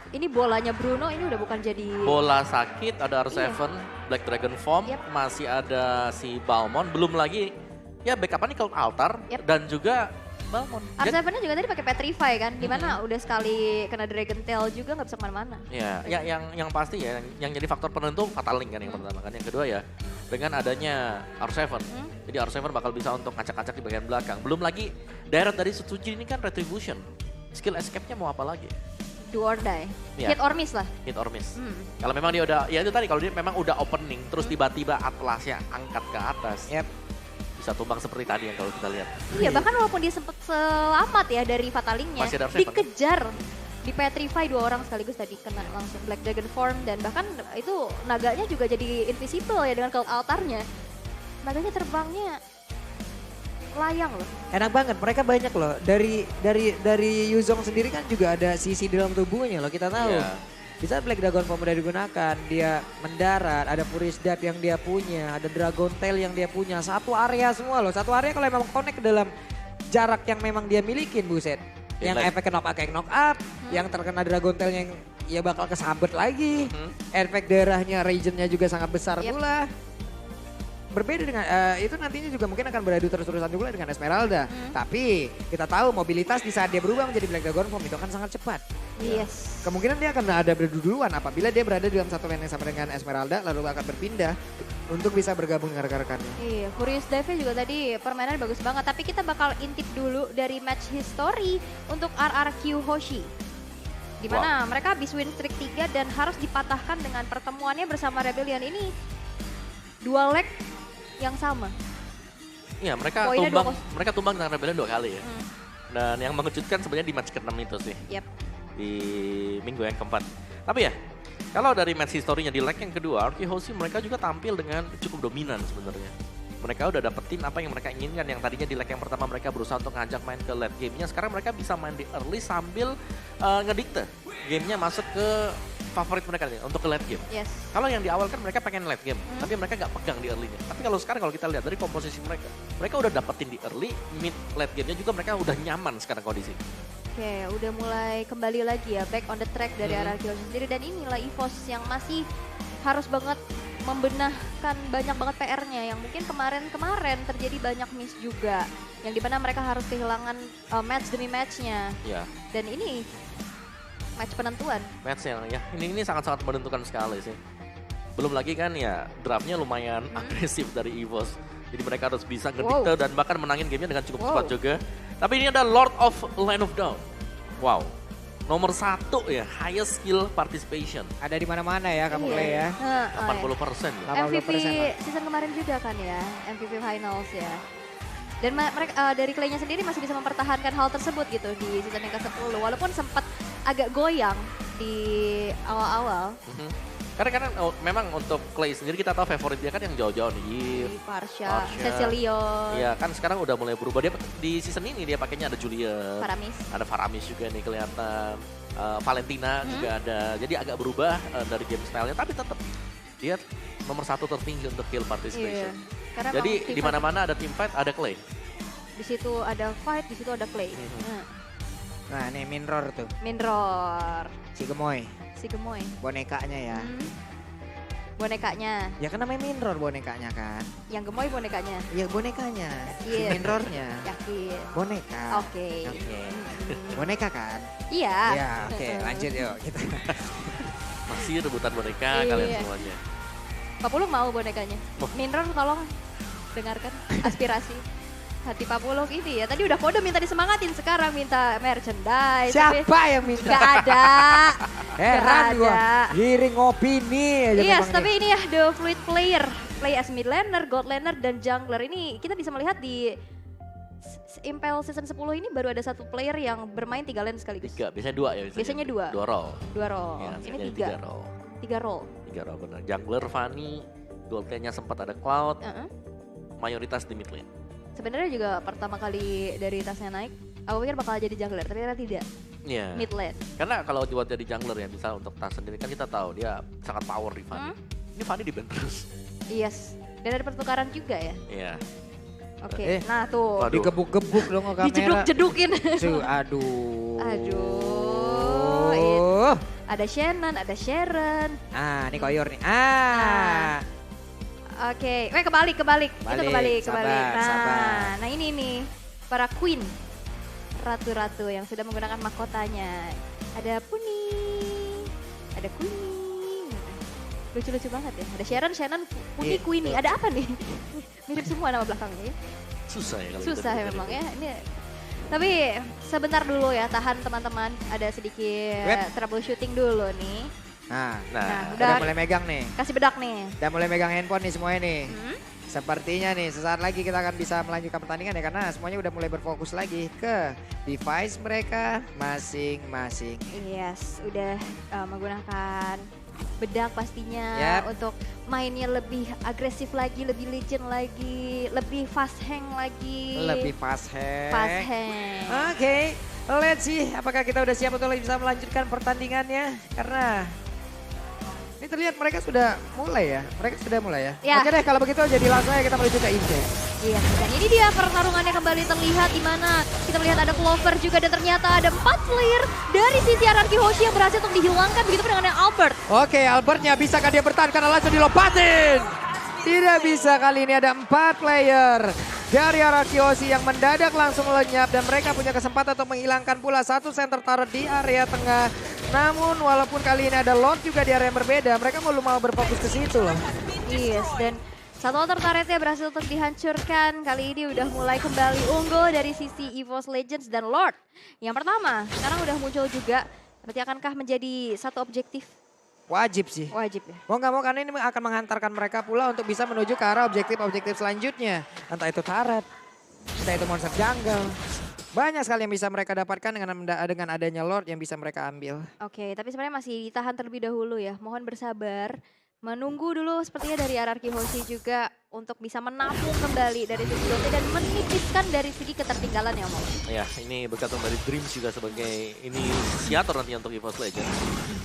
Ini bolanya Bruno ini udah bukan jadi... Bola sakit, ada R7, Black Dragon Form, masih ada si Balmon. Belum lagi ya backup-nya Cloud Altar dan juga Balmon. R7-nya juga tadi pakai Petrify kan, dimana udah sekali kena Dragon Tail juga nggak bisa kemana-mana. Ya, yang pasti ya, yang jadi faktor penentu Fatal Link kan yang pertama kan. Yang kedua ya, dengan adanya R7. Jadi R7 bakal bisa untuk ngacak-ngacak di bagian belakang. Belum lagi daerah dari Sutsujin ini kan Retribution. Skill escape-nya mau apa lagi? Do or die, Ya. hit or miss lah. Hit or miss. Kalau memang dia udah, ya itu tadi kalau dia memang udah opening, terus tiba-tiba Atlasnya angkat ke atas. Bisa tumbang seperti tadi yang kalau kita lihat. Iya, bahkan walaupun dia sempat selamat ya dari Fatalingnya, Masih ada R7. dikejar. Di Petrify 2 orang sekaligus tadi kena langsung Black Dragon Form. Dan bahkan itu naganya juga jadi invisible ya dengan Cloud Altarnya. Naganya terbangnya layang loh. Enak banget, mereka banyak loh. Dari Yuzong sendiri kan juga ada sisi di dalam tubuhnya loh, kita tahu. Iya. Di saat Black Dragon Bomb udah digunakan, dia mendarat, ada Furious Dive yang dia punya, ada Dragon Tail yang dia punya. Satu area semua loh, satu area kalau memang connect ke dalam jarak yang memang dia milikin, buset. Yang efek knock up, yang terkena Dragon Tail yang ya bakal kesabet lagi. Efek darahnya, regionnya juga sangat besar pula. Berbeda dengan itu nantinya juga mungkin akan beradu terus-terusan juga dengan Esmeralda. Tapi kita tahu mobilitas di saat dia berubah menjadi Black Dragon Form itu akan sangat cepat. Yes. Kemungkinan dia akan ada beradu duluan apabila dia berada dalam satu lane yang sama dengan Esmeralda lalu akan berpindah untuk bisa bergabung dengan rekan-rekannya. Iya, Furious Dive juga tadi permainan bagus banget. Tapi kita bakal intip dulu dari match history untuk RRQ Hoshi. Di mana mereka habis win streak 3 dan harus dipatahkan dengan pertemuannya bersama Rebellion ini. Dua leg yang sama. Iya, mereka tumbang dengan Rebellion 2 kali ya. Dan yang mengejutkan sebenarnya di match ke-6 itu sih. Di minggu yang keempat. Tapi ya, kalau dari match historinya di leg yang kedua, RRQ Hoshi mereka juga tampil dengan cukup dominan sebenarnya. Mereka udah dapetin apa yang mereka inginkan. Yang tadinya di leg yang pertama mereka berusaha untuk ngajak main ke late game-nya. Sekarang mereka bisa main di early sambil ngedikte game-nya masuk ke favorit mereka nih untuk ke late game. Yes. Kalau yang di awal kan mereka pengen late game, tapi mereka nggak pegang di early-nya. Tapi kalau sekarang kalau kita lihat dari komposisi mereka udah dapetin di early, mid, late game-nya juga mereka udah nyaman sekarang kondisi. Oke, udah mulai kembali lagi ya, back on the track dari RRQ sendiri. Dan inilah EVOS yang masih harus banget membenahkan banyak banget PR-nya. Yang mungkin kemarin terjadi banyak miss juga. Yang dimana mereka harus kehilangan match demi match-nya. Iya. Dan ini match penentuan. Match yang ya ini sangat-sangat menentukan sekali sih. Belum lagi kan ya draftnya lumayan agresif dari EVOS. Jadi mereka harus bisa ngedikte dan bahkan menangin gamenya dengan cukup cepat juga. Tapi ini ada Lord of Land of Dawn. Wow. Nomor 1 ya, highest skill participation. Ada di mana-mana ya kamu play ya. 80%. MVP season kemarin juga kan ya, MVP Finals ya. Dan mereka dari Clay-nya sendiri masih bisa mempertahankan hal tersebut gitu di season yang ke-10. Walaupun sempat agak goyang di awal-awal. Karena memang untuk Clay sendiri kita tahu favorit dia kan yang jauh-jauh nih. Parsha, Cecilion. Iya kan sekarang udah mulai berubah. Dia di season ini dia pakainya ada Juliet. Faramis. Ada Faramis juga nih kelihatan. Valentina juga ada. Jadi agak berubah dari game style-nya. Tapi tetap dia nomor 1 tertinggi untuk kill participation. Karena jadi di mana-mana ada team fight, ada Clay. Di situ ada fight, di situ ada Clay. Nah ini Minroar tuh. Minroar. Si Gemoy. Si Gemoy. Bonekanya ya. Bonekanya. Ya kan namanya Minroar bonekanya kan. Yang Gemoy bonekanya. Iya bonekanya. Iya. Si Minroarnya. Yakin. Boneka. Oke. Boneka kan? Iya. Iya oke lanjut yuk kita. Masih rebutan boneka kalian semuanya. Pak Pulung mau bonekanya. Minroar tolong dengarkan aspirasi hati Pak Pulung ini ya. Tadi udah kode minta disemangatin, sekarang minta merchandise. Siapa yang minta? Gak ada. Heran gua. Giring opini aja. Yes, tapi ini ya the fluid player. Play as mid laner, god laner, dan jungler. Ini kita bisa melihat di Impel season 10 ini baru ada satu player yang bermain 3 lane sekaligus. 3, biasanya 2 ya. Biasanya 2. 2 role. 2 role. Ya, ini 3 role. 3 role. 3 role benar. Jungler, Fanny, gold lane-nya sempat ada Cloud. Mayoritas di mid lane. Sebenarnya juga pertama kali dari tasnya naik, aku pikir bakal jadi jungler, tapi ternyata tidak. Iya. Mid lane. Karena kalau buat jadi jungler ya, misal untuk tas sendiri kan kita tahu dia sangat power di Fanny. Ini Fanny di ban terus. Yes. Dan ada pertukaran juga ya. Iya. Oke. Nah tuh. Digebuk-gebuk dong ke kamera. Dijeduk-jedukin. Aduh. Aduh. Ada Shannon, ada Sharon. Ah, ini koyor nih. Oke, kebalik. Itu kebalik. Sabar. Nah ini nih para queen, ratu-ratu yang sudah menggunakan mahkotanya. Ada Puni, ada Queenie. Lucu-lucu banget ya. Ada Sharon, Shannon, Puni, Queenie. Ada apa nih? Mirip semua nama belakangnya ya. Susah ya kalau Susah ya memang ya. Ini tapi sebentar dulu ya, tahan teman-teman. Ada sedikit troubleshooting dulu nih. Nah, udah mulai megang nih. Kasih bedak nih. Udah mulai megang handphone nih semuanya nih. Sepertinya nih sesaat lagi kita akan bisa melanjutkan pertandingan ya, karena semuanya udah mulai berfokus lagi ke device mereka masing-masing. Yes, udah menggunakan bedak pastinya untuk mainnya lebih agresif lagi, lebih legend lagi, lebih fast hang lagi. Lebih fast hang. Oke. Let's see apakah kita udah siap untuk bisa melanjutkan pertandingannya, karena Ini terlihat mereka sudah mulai ya. Ya. Oke deh kalau begitu jadi langsung aja kita menuju ke Ince. Iya, dan ini dia pertarungannya kembali terlihat di mana kita melihat ada Clover juga dan ternyata ada 4 player dari sisi Araki Hoshi yang berhasil untuk dihilangkan begitu pun dengan yang Albert. Oke, Albertnya bisakah dia bertahan karena langsung dilompatin? Tidak bisa, kali ini ada 4 player dari Araki Hoshi yang mendadak langsung lenyap dan mereka punya kesempatan untuk menghilangkan pula satu center turret di area tengah. Namun walaupun kali ini ada Lord juga di area yang berbeda, mereka mau berfokus ke situ loh. Yes, dan satu outer turretnya berhasil untuk dihancurkan. Kali ini udah mulai kembali unggul dari sisi EVOS Legends dan Lord. Yang pertama, sekarang udah muncul juga. Berarti akankah menjadi satu objektif? Wajib sih. Wajib ya. Mau nggak mau karena ini akan menghantarkan mereka pula untuk bisa menuju ke arah objektif-objektif selanjutnya. Entah itu turret, entah itu monster jungle. Banyak sekali yang bisa mereka dapatkan dengan adanya Lord yang bisa mereka ambil. Oke, tapi sebenarnya masih ditahan terlebih dahulu ya. Mohon bersabar. Menunggu dulu sepertinya dari Araki Hoshi juga untuk bisa menampung kembali dari sisi Dota dan menipiskan dari segi ketertinggalan ya Mo. Ya, ini bergantung dari Dreams juga sebagai inisiator nanti untuk EVOS Legends.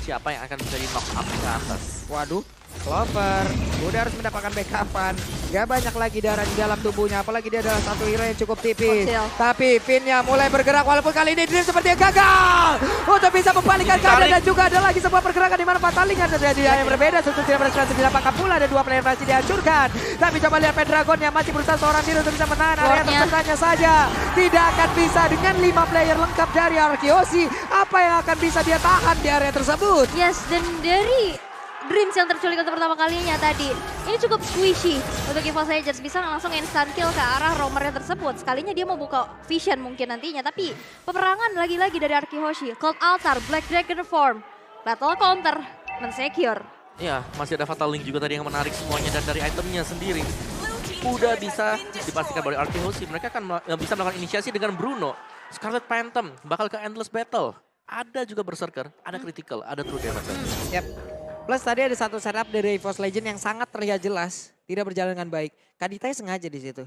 Siapa yang akan bisa di knock up ke atas? Waduh, Clover udah harus mendapatkan backupan. Gak banyak lagi darah di dalam tubuhnya, apalagi dia adalah satu hero yang cukup tipis. Kocil. Tapi pinnya mulai bergerak walaupun kali ini Dream sepertinya gagal untuk bisa membalikkan keadaan dan juga ada lagi sebuah pergerakan di mana Patalingan terjadi yang berbeda. Tentu tidak berhasil didapatkan pula, ada 2 player masih dihancurkan. Tapi coba lihat Pendragon yang masih berusaha seorang diri untuk bisa menahan area tersangkanya saja. Tidak akan bisa dengan 5 player lengkap dari Araki Hoshi. Apa yang akan bisa dia tahan di area tersebut? Yes, dan dari Dreams yang terculik untuk pertama kalinya tadi. Ini cukup squishy untuk EVOS Legends. Bisa langsung instant kill ke arah roamernya tersebut. Sekalinya dia mau buka vision mungkin nantinya. Tapi peperangan lagi-lagi dari Araki Hoshi. Cold Altar, Black Dragon Form, Battle Counter, Mensecure. Iya, masih ada Fatal Link juga tadi yang menarik semuanya dan dari itemnya sendiri. Udah bisa dipastikan dari Araki Hoshi. Mereka akan bisa melakukan inisiasi dengan Bruno. Scarlet Phantom bakal ke Endless Battle. Ada juga Berserker, ada Critical, ada True Damage. Yap. Plus tadi ada satu setup dari EVOS Legend yang sangat terlihat jelas. Tidak berjalan dengan baik. Kaditanya sengaja di situ.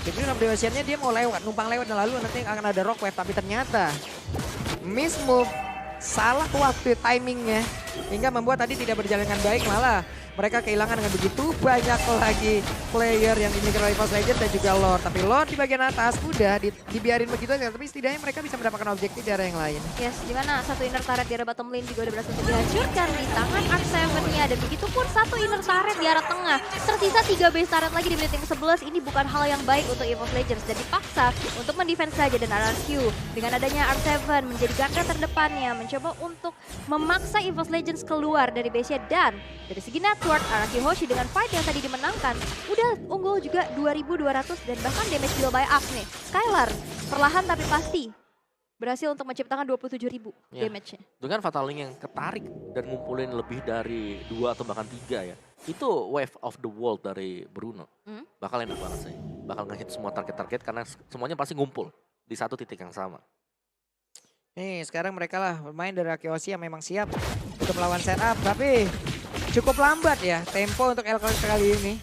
Jadi Devationnya dia mau lewat, numpang lewat dan lalu nanti akan ada rock wave. Tapi ternyata miss move, salah waktu timingnya. Hingga membuat tadi tidak berjalan dengan baik, malah mereka kehilangan dengan begitu banyak lagi player yang dimiliki oleh EVOS Legends dan juga Lord. Tapi Lord di bagian atas udah dibiarin begitu aja, tapi setidaknya mereka bisa mendapatkan objektif di area yang lain. Yes, dimana satu inner turret di arah bottom lane juga udah berhasil dihancurkan di tangan Arc7-nya. Dan begitu pun satu inner turret di arah tengah. Tersisa 3 base turret lagi di menit yang ke-11. Ini bukan hal yang baik untuk EVOS Legends dan dipaksa untuk mendefense saja. Dan RRQ dengan adanya Arc7 menjadi garda terdepannya, mencoba untuk memaksa EVOS Legends keluar dari base-nya. Dan dari segi network, Araki Hoshi dengan fight yang tadi dimenangkan udah unggul juga 2200 dan bahkan damage deal by up nih. Skylar perlahan tapi pasti berhasil untuk menciptakan 27.000 damage-nya. Dengan Fatal Link yang ketarik dan ngumpulin lebih dari 2 atau bahkan 3 ya. Itu wave of the world dari Bruno. Bakal enak banget sih. Bakal nge-hit semua target-target karena semuanya pasti ngumpul di satu titik yang sama. Nih sekarang mereka lah bermain dari Araki Hoshi yang memang siap untuk melawan setup. Tapi cukup lambat ya tempo untuk LKS kali ini.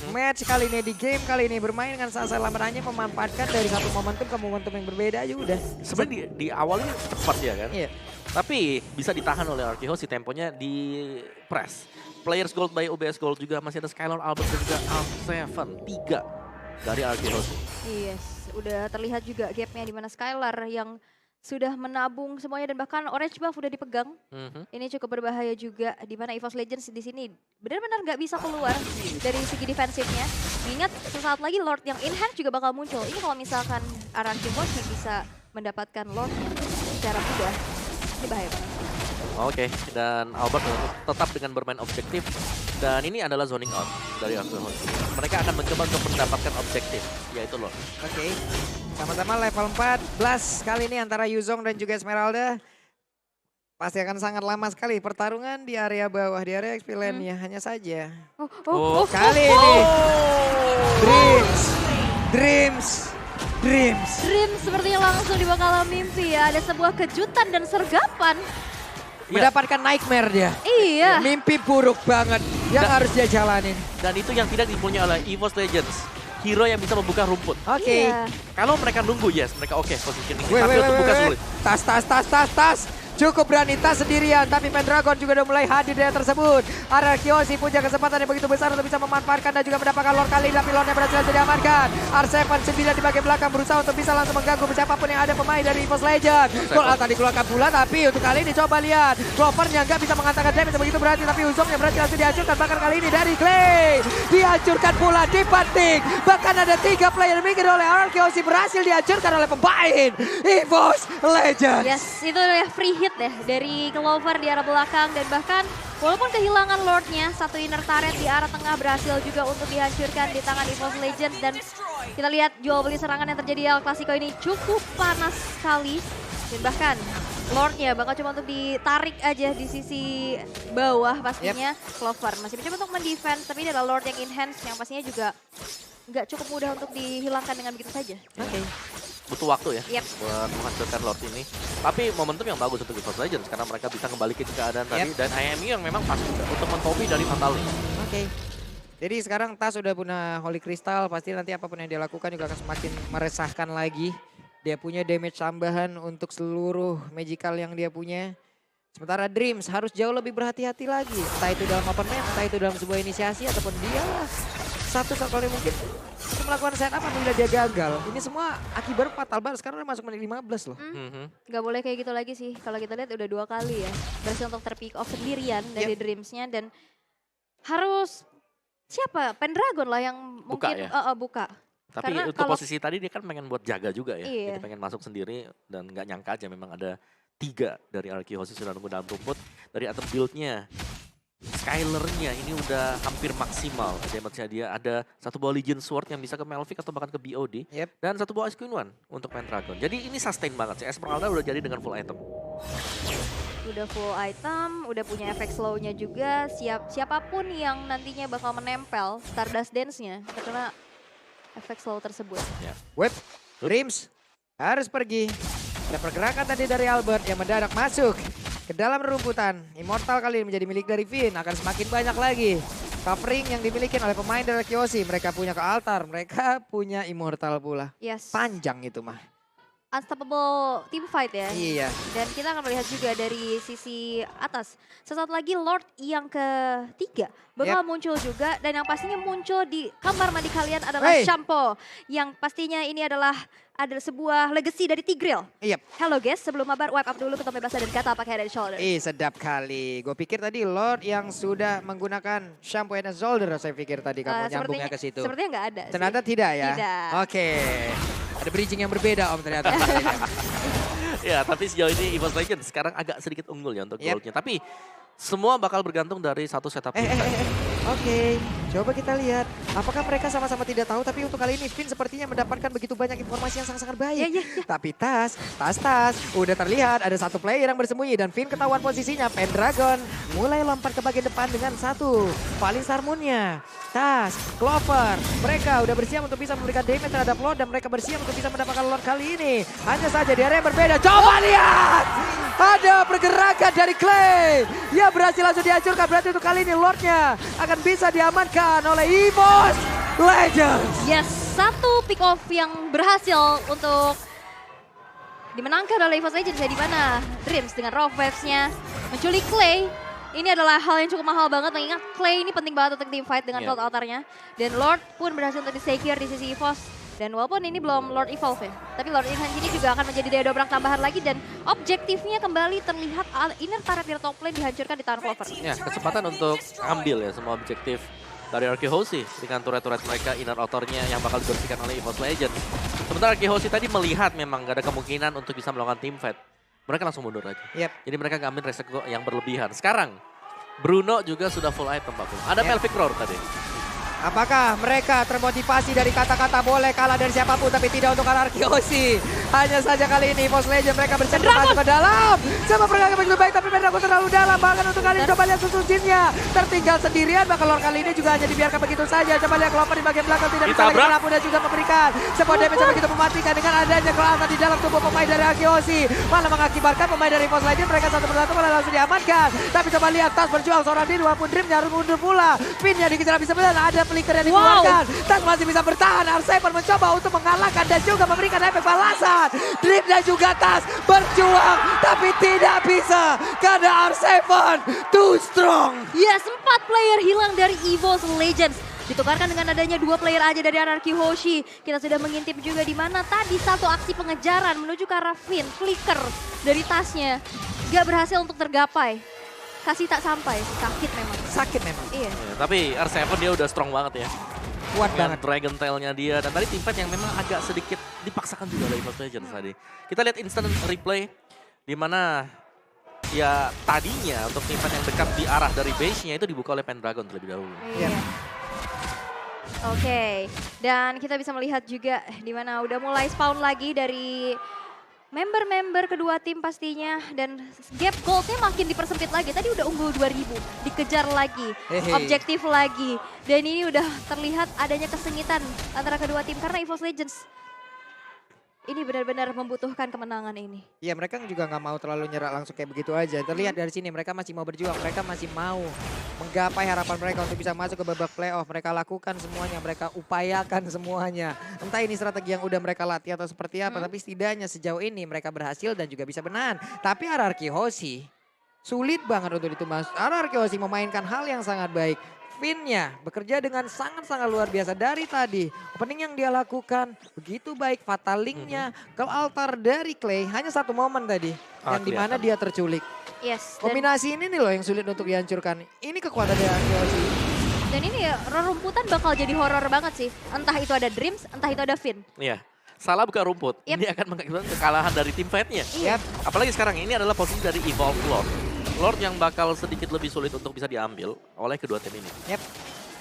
Match kali ini, di game kali ini bermain dengan sangat lambat, hanya memanfaatkan dari satu momentum ke momentum yang berbeda aja udah. Sebenarnya di awalnya cepat ya kan. Iya. Tapi bisa ditahan oleh Araki Hoshi, temponya di press. Players Gold by OBS Gold juga masih ada Skylar, Albert dan juga Alp7. 3 dari Araki Hoshi. Yes, udah terlihat juga gapnya di mana Skylar yang sudah menabung semuanya dan bahkan orange buff udah dipegang. Ini cukup berbahaya juga di mana EVOS Legends di sini benar-benar nggak bisa keluar dari segi defensifnya. Ingat sesaat lagi Lord yang in hand juga bakal muncul. Ini kalau misalkan Araki Hoshi bisa mendapatkan Lord secara mudah, ini bahaya banget. Oke, dan Albert tetap dengan bermain objektif. Dan ini adalah zoning out dari Araki Hoshi. Mereka akan mencoba untuk mendapatkan objektif, yaitu Lord. Oke. Sama-sama level 14 kali ini antara Yuzong dan juga Esmeralda. Pasti akan sangat lama sekali pertarungan di area bawah, di area XP lane-nya. Hanya saja. Kali ini Dreams sepertinya langsung dibakal mimpi ya. Ada sebuah kejutan dan sergapan. Mendapatkan nightmare dia. Iya. Mimpi buruk banget yang harus dia jalanin. Dan itu yang tidak dipunyai oleh EVOS Legends. Hero yang bisa membuka rumput. Oke. Iya. Kalau mereka nunggu, yes, mereka oke positioning. Tapi untuk buka sulit. Tas. Cukup berani tas sendirian, tapi Pendragon juga udah mulai hadir dari tersebut. Arkeosi punya kesempatan yang begitu besar untuk bisa memanfaatkan dan juga mendapatkan Lord kali ini, tapi Lordnya berhasil diamankan. R7 9 di bagian belakang berusaha untuk bisa langsung mengganggu siapapun yang ada pemain dari EVOS Legends. Gol tadi dikeluarkan pula, tapi untuk kali ini coba lihat. Clovernya nggak bisa mengatakan damage begitu berarti, tapi Uzongnya berhasil langsung dihancurkan. Bahkan kali ini dari Clay dihancurkan pula, dibanting. Bahkan ada 3 player mikir oleh Arkeosi berhasil dihancurkan oleh pemain EVOS Legends. Yes, itu ya free hit deh dari Clover di arah belakang. Dan bahkan walaupun kehilangan Lordnya, satu inner turret di arah tengah berhasil juga untuk dihancurkan di tangan EVOS Legends. Dan kita lihat jual beli serangan yang terjadi di El Clasico ini cukup panas sekali. Dan bahkan Lordnya bakal cuma untuk ditarik aja di sisi bawah pastinya. Clover masih mencoba untuk mendefense, tapi ini adalah Lord yang enhance yang pastinya juga nggak cukup mudah untuk dihilangkan dengan begitu saja. Oke. Butuh waktu ya buat menghancurkan Lord ini. Tapi momentum yang bagus untuk EVOS Legends karena mereka bisa kembali ke keadaan tadi. Dan IMU yang memang pas untuk mentopi dari fatalnya. Oke. Jadi sekarang Tas sudah punya Holy Crystal, pasti nanti apapun yang dia lakukan juga akan semakin meresahkan lagi. Dia punya damage tambahan untuk seluruh magical yang dia punya. Sementara Dreams harus jauh lebih berhati-hati lagi. Entah itu dalam open map, entah itu dalam sebuah inisiasi, ataupun dia satu-satunya mungkin untuk melakukan setup apabila dia gagal. Ini semua akibat fatal banget. Sekarang udah masuk menit 15 loh. Gak boleh kayak gitu lagi sih. Kalau kita lihat udah 2 kali ya. Berhasil untuk terpick off sendirian dari Dreamsnya. Dan harus siapa? Pendragon lah yang mungkin buka. Tapi karena untuk posisi tadi dia kan pengen buat jaga juga ya. Iya. Dia pengen masuk sendiri dan nggak nyangka aja memang ada 3 dari Arkeosi sudah nunggu dalam rumput. Dari atas build-nya, Skyler-nya ini udah hampir maksimal. Damage-nya dia ada 1 buah Legion Sword yang bisa ke Melvic atau bahkan ke BOD. Dan 1 buah Ice Queen One untuk Pendragon. Jadi ini sustain banget sih. Esmeralda udah jadi dengan full item. Udah full item, udah punya efek slow-nya juga. Siapapun yang nantinya bakal menempel Stardust Dance-nya karena efek slow tersebut. Web, Dreams harus pergi. Ada pergerakan tadi dari Albert yang mendadak masuk ke dalam rumputan. Immortal kali ini menjadi milik dari Finn, akan semakin banyak lagi covering yang dimiliki oleh pemain dari Arkeosi. Mereka punya ke altar, mereka punya Immortal pula. Panjang itu mah. Unstoppable team fight ya. Iya. Dan kita akan melihat juga dari sisi atas. Sesaat lagi Lord yang ketiga bakal muncul juga. Dan yang pastinya muncul di kamar mandi kalian adalah Shampoo. Yang pastinya ini adalah sebuah legacy dari Tigreal. Hello guys, sebelum mabar wipe up dulu ketemu bebas dan kata pakai head and shoulder. Sedap kali. Gue pikir tadi Lord yang sudah menggunakan Shampoo head and shoulder. Saya pikir tadi kamu nyambungnya ke situ. Sepertinya nggak ada. Ternyata tidak ya? Tidak. Oke. Ada bridging yang berbeda Om ternyata. Ya, tapi sejauh ini EVOS Legends sekarang agak sedikit unggul ya untuk goldnya. Tapi semua bakal bergantung dari satu setup. Oke, coba kita lihat. Apakah mereka sama-sama tidak tahu, tapi untuk kali ini Finn sepertinya mendapatkan begitu banyak informasi yang sangat-sangat baik. Tapi Tas, udah terlihat ada 1 player yang bersembunyi dan Finn ketahuan posisinya. Pendragon mulai lompat ke bagian depan dengan 1 Falling Star Moon-nya. Tas, Clover, mereka udah bersiap untuk bisa memberikan damage terhadap Lord dan mereka bersiap untuk bisa mendapatkan Lord kali ini. Hanya saja di area yang berbeda. Coba lihat! Ada pergerakan dari Clay. Dia berhasil langsung dihancurkan. Berarti untuk kali ini Lordnya akan bisa diamankan oleh EVOS Legends. Yes, 1 pick off yang berhasil untuk dimenangkan oleh EVOS Legends ya, di mana Dreams dengan raw waves-nya menculik Clay. Ini adalah hal yang cukup mahal banget, mengingat Clay ini penting banget untuk team fight dengan Cold Altar-nya. Dan Lord pun berhasil untuk di-secure di sisi EVOS. Dan walaupun ini belum Lord Evolve ya, tapi Lord Enhance ini juga akan menjadi daya dobrak tambahan lagi. Dan objektifnya kembali terlihat inner turret di top lane dihancurkan di tangan Clover. Ya, kesempatan untuk ambil ya semua objektif dari Arkeosi dengan turret-turret mereka, inner outer-nya yang bakal dibersihkan oleh EVOS Legends. Sementara Arkeosi tadi melihat memang gak ada kemungkinan untuk bisa melakukan team fight. Mereka langsung mundur aja. Jadi mereka ngambil resiko yang berlebihan. Sekarang Bruno juga sudah full item Pak Bung. Ada Melvic Roar tadi. Apakah mereka termotivasi dari kata-kata boleh kalah dari siapapun tapi tidak untuk Arkeosi? Hanya saja kali ini EVOS Legends mereka bersiap masuk ke dalam. Coba pergerakan begitu baik tapi Pendragon terlalu dalam. Bahkan untuk kali ini coba lihat Susujinnya tertinggal sendirian. Bahkan Lord kali ini juga hanya dibiarkan begitu saja. Coba lihat Clover di bagian belakang tidak bisa lagi melakukan dan juga memberikan sebuah damage yang begitu mematikan dengan adanya kelihatan di dalam tubuh pemain dari Arkeosi. Malah mengakibatkan pemain dari EVOS Legends mereka satu persatu malah langsung diamankan. Tapi coba lihat Tas berjuang seorang diri walaupun Dreamnya harus mundur pula. Finn-nya dikejar habis sebenarnya ada flicker yang dikeluarkan. Tas masih bisa bertahan. R7 mencoba untuk mengalahkan dan juga memberikan efek balasan. lihat. Dream dan juga Tas berjuang tapi tidak bisa. Karena R7 too strong. Yes, 4 player hilang dari EVOS Legends. Ditukarkan dengan adanya 2 player aja dari Anarchy Hoshi. Kita sudah mengintip juga di mana tadi satu aksi pengejaran menuju ke arah Finn. Flicker dari tasnya. Gak berhasil untuk tergapai. Kasih tak sampai, sakit memang. Sakit memang. Iya. Ya, tapi R7 dia udah strong banget ya. Kuat Dengan banget. Dragon Tail-nya dia. Dan tadi teamfight yang memang agak sedikit dipaksakan juga oleh EVOS Legends tadi. Kita lihat instant replay. Di mana ya tadinya untuk teamfight yang dekat di arah dari base-nya itu dibuka oleh Pendragon terlebih dahulu. Iya. Oke, dan kita bisa melihat juga di mana udah mulai spawn lagi dari member-member kedua tim pastinya. Dan gap goldnya makin dipersempit lagi. Tadi udah unggul 2000, dikejar lagi, objektif lagi. Dan ini udah terlihat adanya kesengitan antara kedua tim karena EVOS Legends ini benar-benar membutuhkan kemenangan ini. Ya mereka juga nggak mau terlalu nyerah langsung kayak begitu aja. Terlihat dari sini mereka masih mau berjuang, mereka masih mau menggapai harapan mereka untuk bisa masuk ke babak playoff. Mereka lakukan semuanya, mereka upayakan semuanya. Entah ini strategi yang udah mereka latih atau seperti apa, tapi setidaknya sejauh ini mereka berhasil dan juga bisa menahan. Tapi Anarchy Hoshi sulit banget untuk ditumbas. Anarchy Hoshi memainkan hal yang sangat baik. Finn-nya bekerja dengan sangat-sangat luar biasa dari tadi. Opening yang dia lakukan begitu baik. Fatal Link-nya ke altar dari Clay hanya satu momen tadi. Yang dimana dia terculik. Yes. Kombinasi ini nih loh yang sulit untuk dihancurkan. Ini kekuatan dari Yoshi. Dan ini ya, rerumputan bakal jadi horor banget sih. Entah itu ada Dreams, entah itu ada Finn. Iya. Salah buka rumput. Yep. Ini akan mengakibatkan kekalahan dari tim fight-nya. Iya. Apalagi sekarang ini adalah posisi dari Evolve Lord. Lord yang bakal sedikit lebih sulit untuk bisa diambil oleh kedua tim ini. Yep.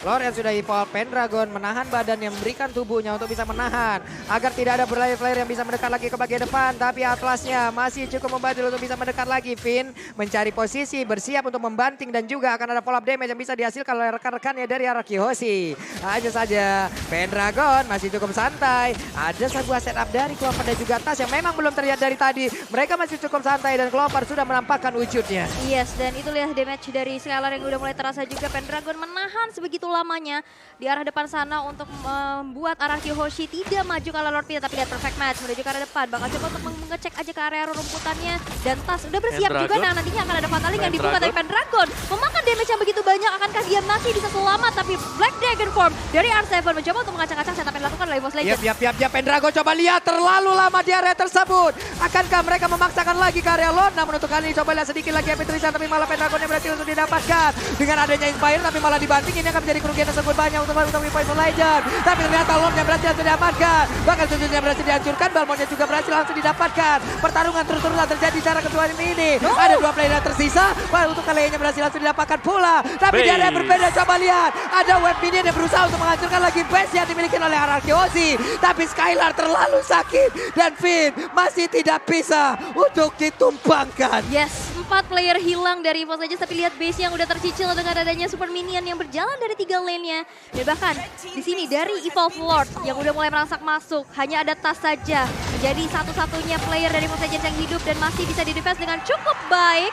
Lord yang sudah evolve, Pendragon menahan badan yang memberikan tubuhnya untuk bisa menahan. Agar tidak ada player-player yang bisa mendekat lagi ke bagian depan. Tapi Atlasnya masih cukup membantu untuk bisa mendekat lagi. Finn mencari posisi, bersiap untuk membanting. Dan juga akan ada follow up damage yang bisa dihasilkan oleh rekan-rekannya dari Anarchy Hoshi. Hanya saja Pendragon masih cukup santai. Ada sebuah setup dari Clover dan juga Tas yang memang belum terlihat dari tadi. Mereka masih cukup santai dan Clover sudah menampakkan wujudnya. Yes, dan itu lihat damage dari Skylar yang udah mulai terasa juga. Pendragon menahan sebegitu lamanya di arah depan sana untuk membuat Anarchy Hoshi tidak maju ke arah Lord Peter, tapi lihat perfect match menuju ke arah depan. Bakal coba untuk mengecek aja ke area rumputannya, dan Tas udah bersiap juga. Nah nantinya akan ada Fataling yang dibuka dari Pendragon. Memakan damage yang begitu banyak, akankah dia masih bisa selamat? Tapi Black Dragon Form dari R7 mencoba untuk mengacak-acak setup yang dilakukan oleh EVOS Legends. Yap, Pendragon coba lihat terlalu lama di area tersebut. Akankah mereka memaksakan lagi ke area Lord? Namun untuk kali ini coba lihat sedikit lagi Epic Tristan, tapi malah Pendragon yang berhasil untuk didapatkan. Dengan adanya Inspire tapi malah dibanting, ini akan menjadi kerugian tersebut banyak untuk EVOS Legends. Tapi ternyata Lord yang berhasil didapatkan. Bahkan Suzunya berhasil dihancurkan, Balmonnya juga berhasil langsung didapatkan. Pertarungan terus-terusan terjadi di arah kedua tim ini. Ada 2 player yang tersisa, untuk kalinya berhasil langsung didapatkan pula. Tapi di area yang berbeda, coba lihat. Ada web minion yang berusaha untuk menghancurkan lagi base yang dimiliki oleh Anarchy Hoshi. Tapi Skylar terlalu sakit dan Finn masih tidak bisa untuk ditumpangkan. Yes, 4 player hilang dari EVOS Legends, tapi lihat base yang udah tercicil dengan adanya super minion yang berjalan dari 3 lane-nya. Dan bahkan di sini dari Evolve Lord yang udah mulai merangsak masuk, hanya ada Tas saja menjadi satu-satunya player dari EVOS Legends yang hidup dan masih bisa di-defense dengan cukup baik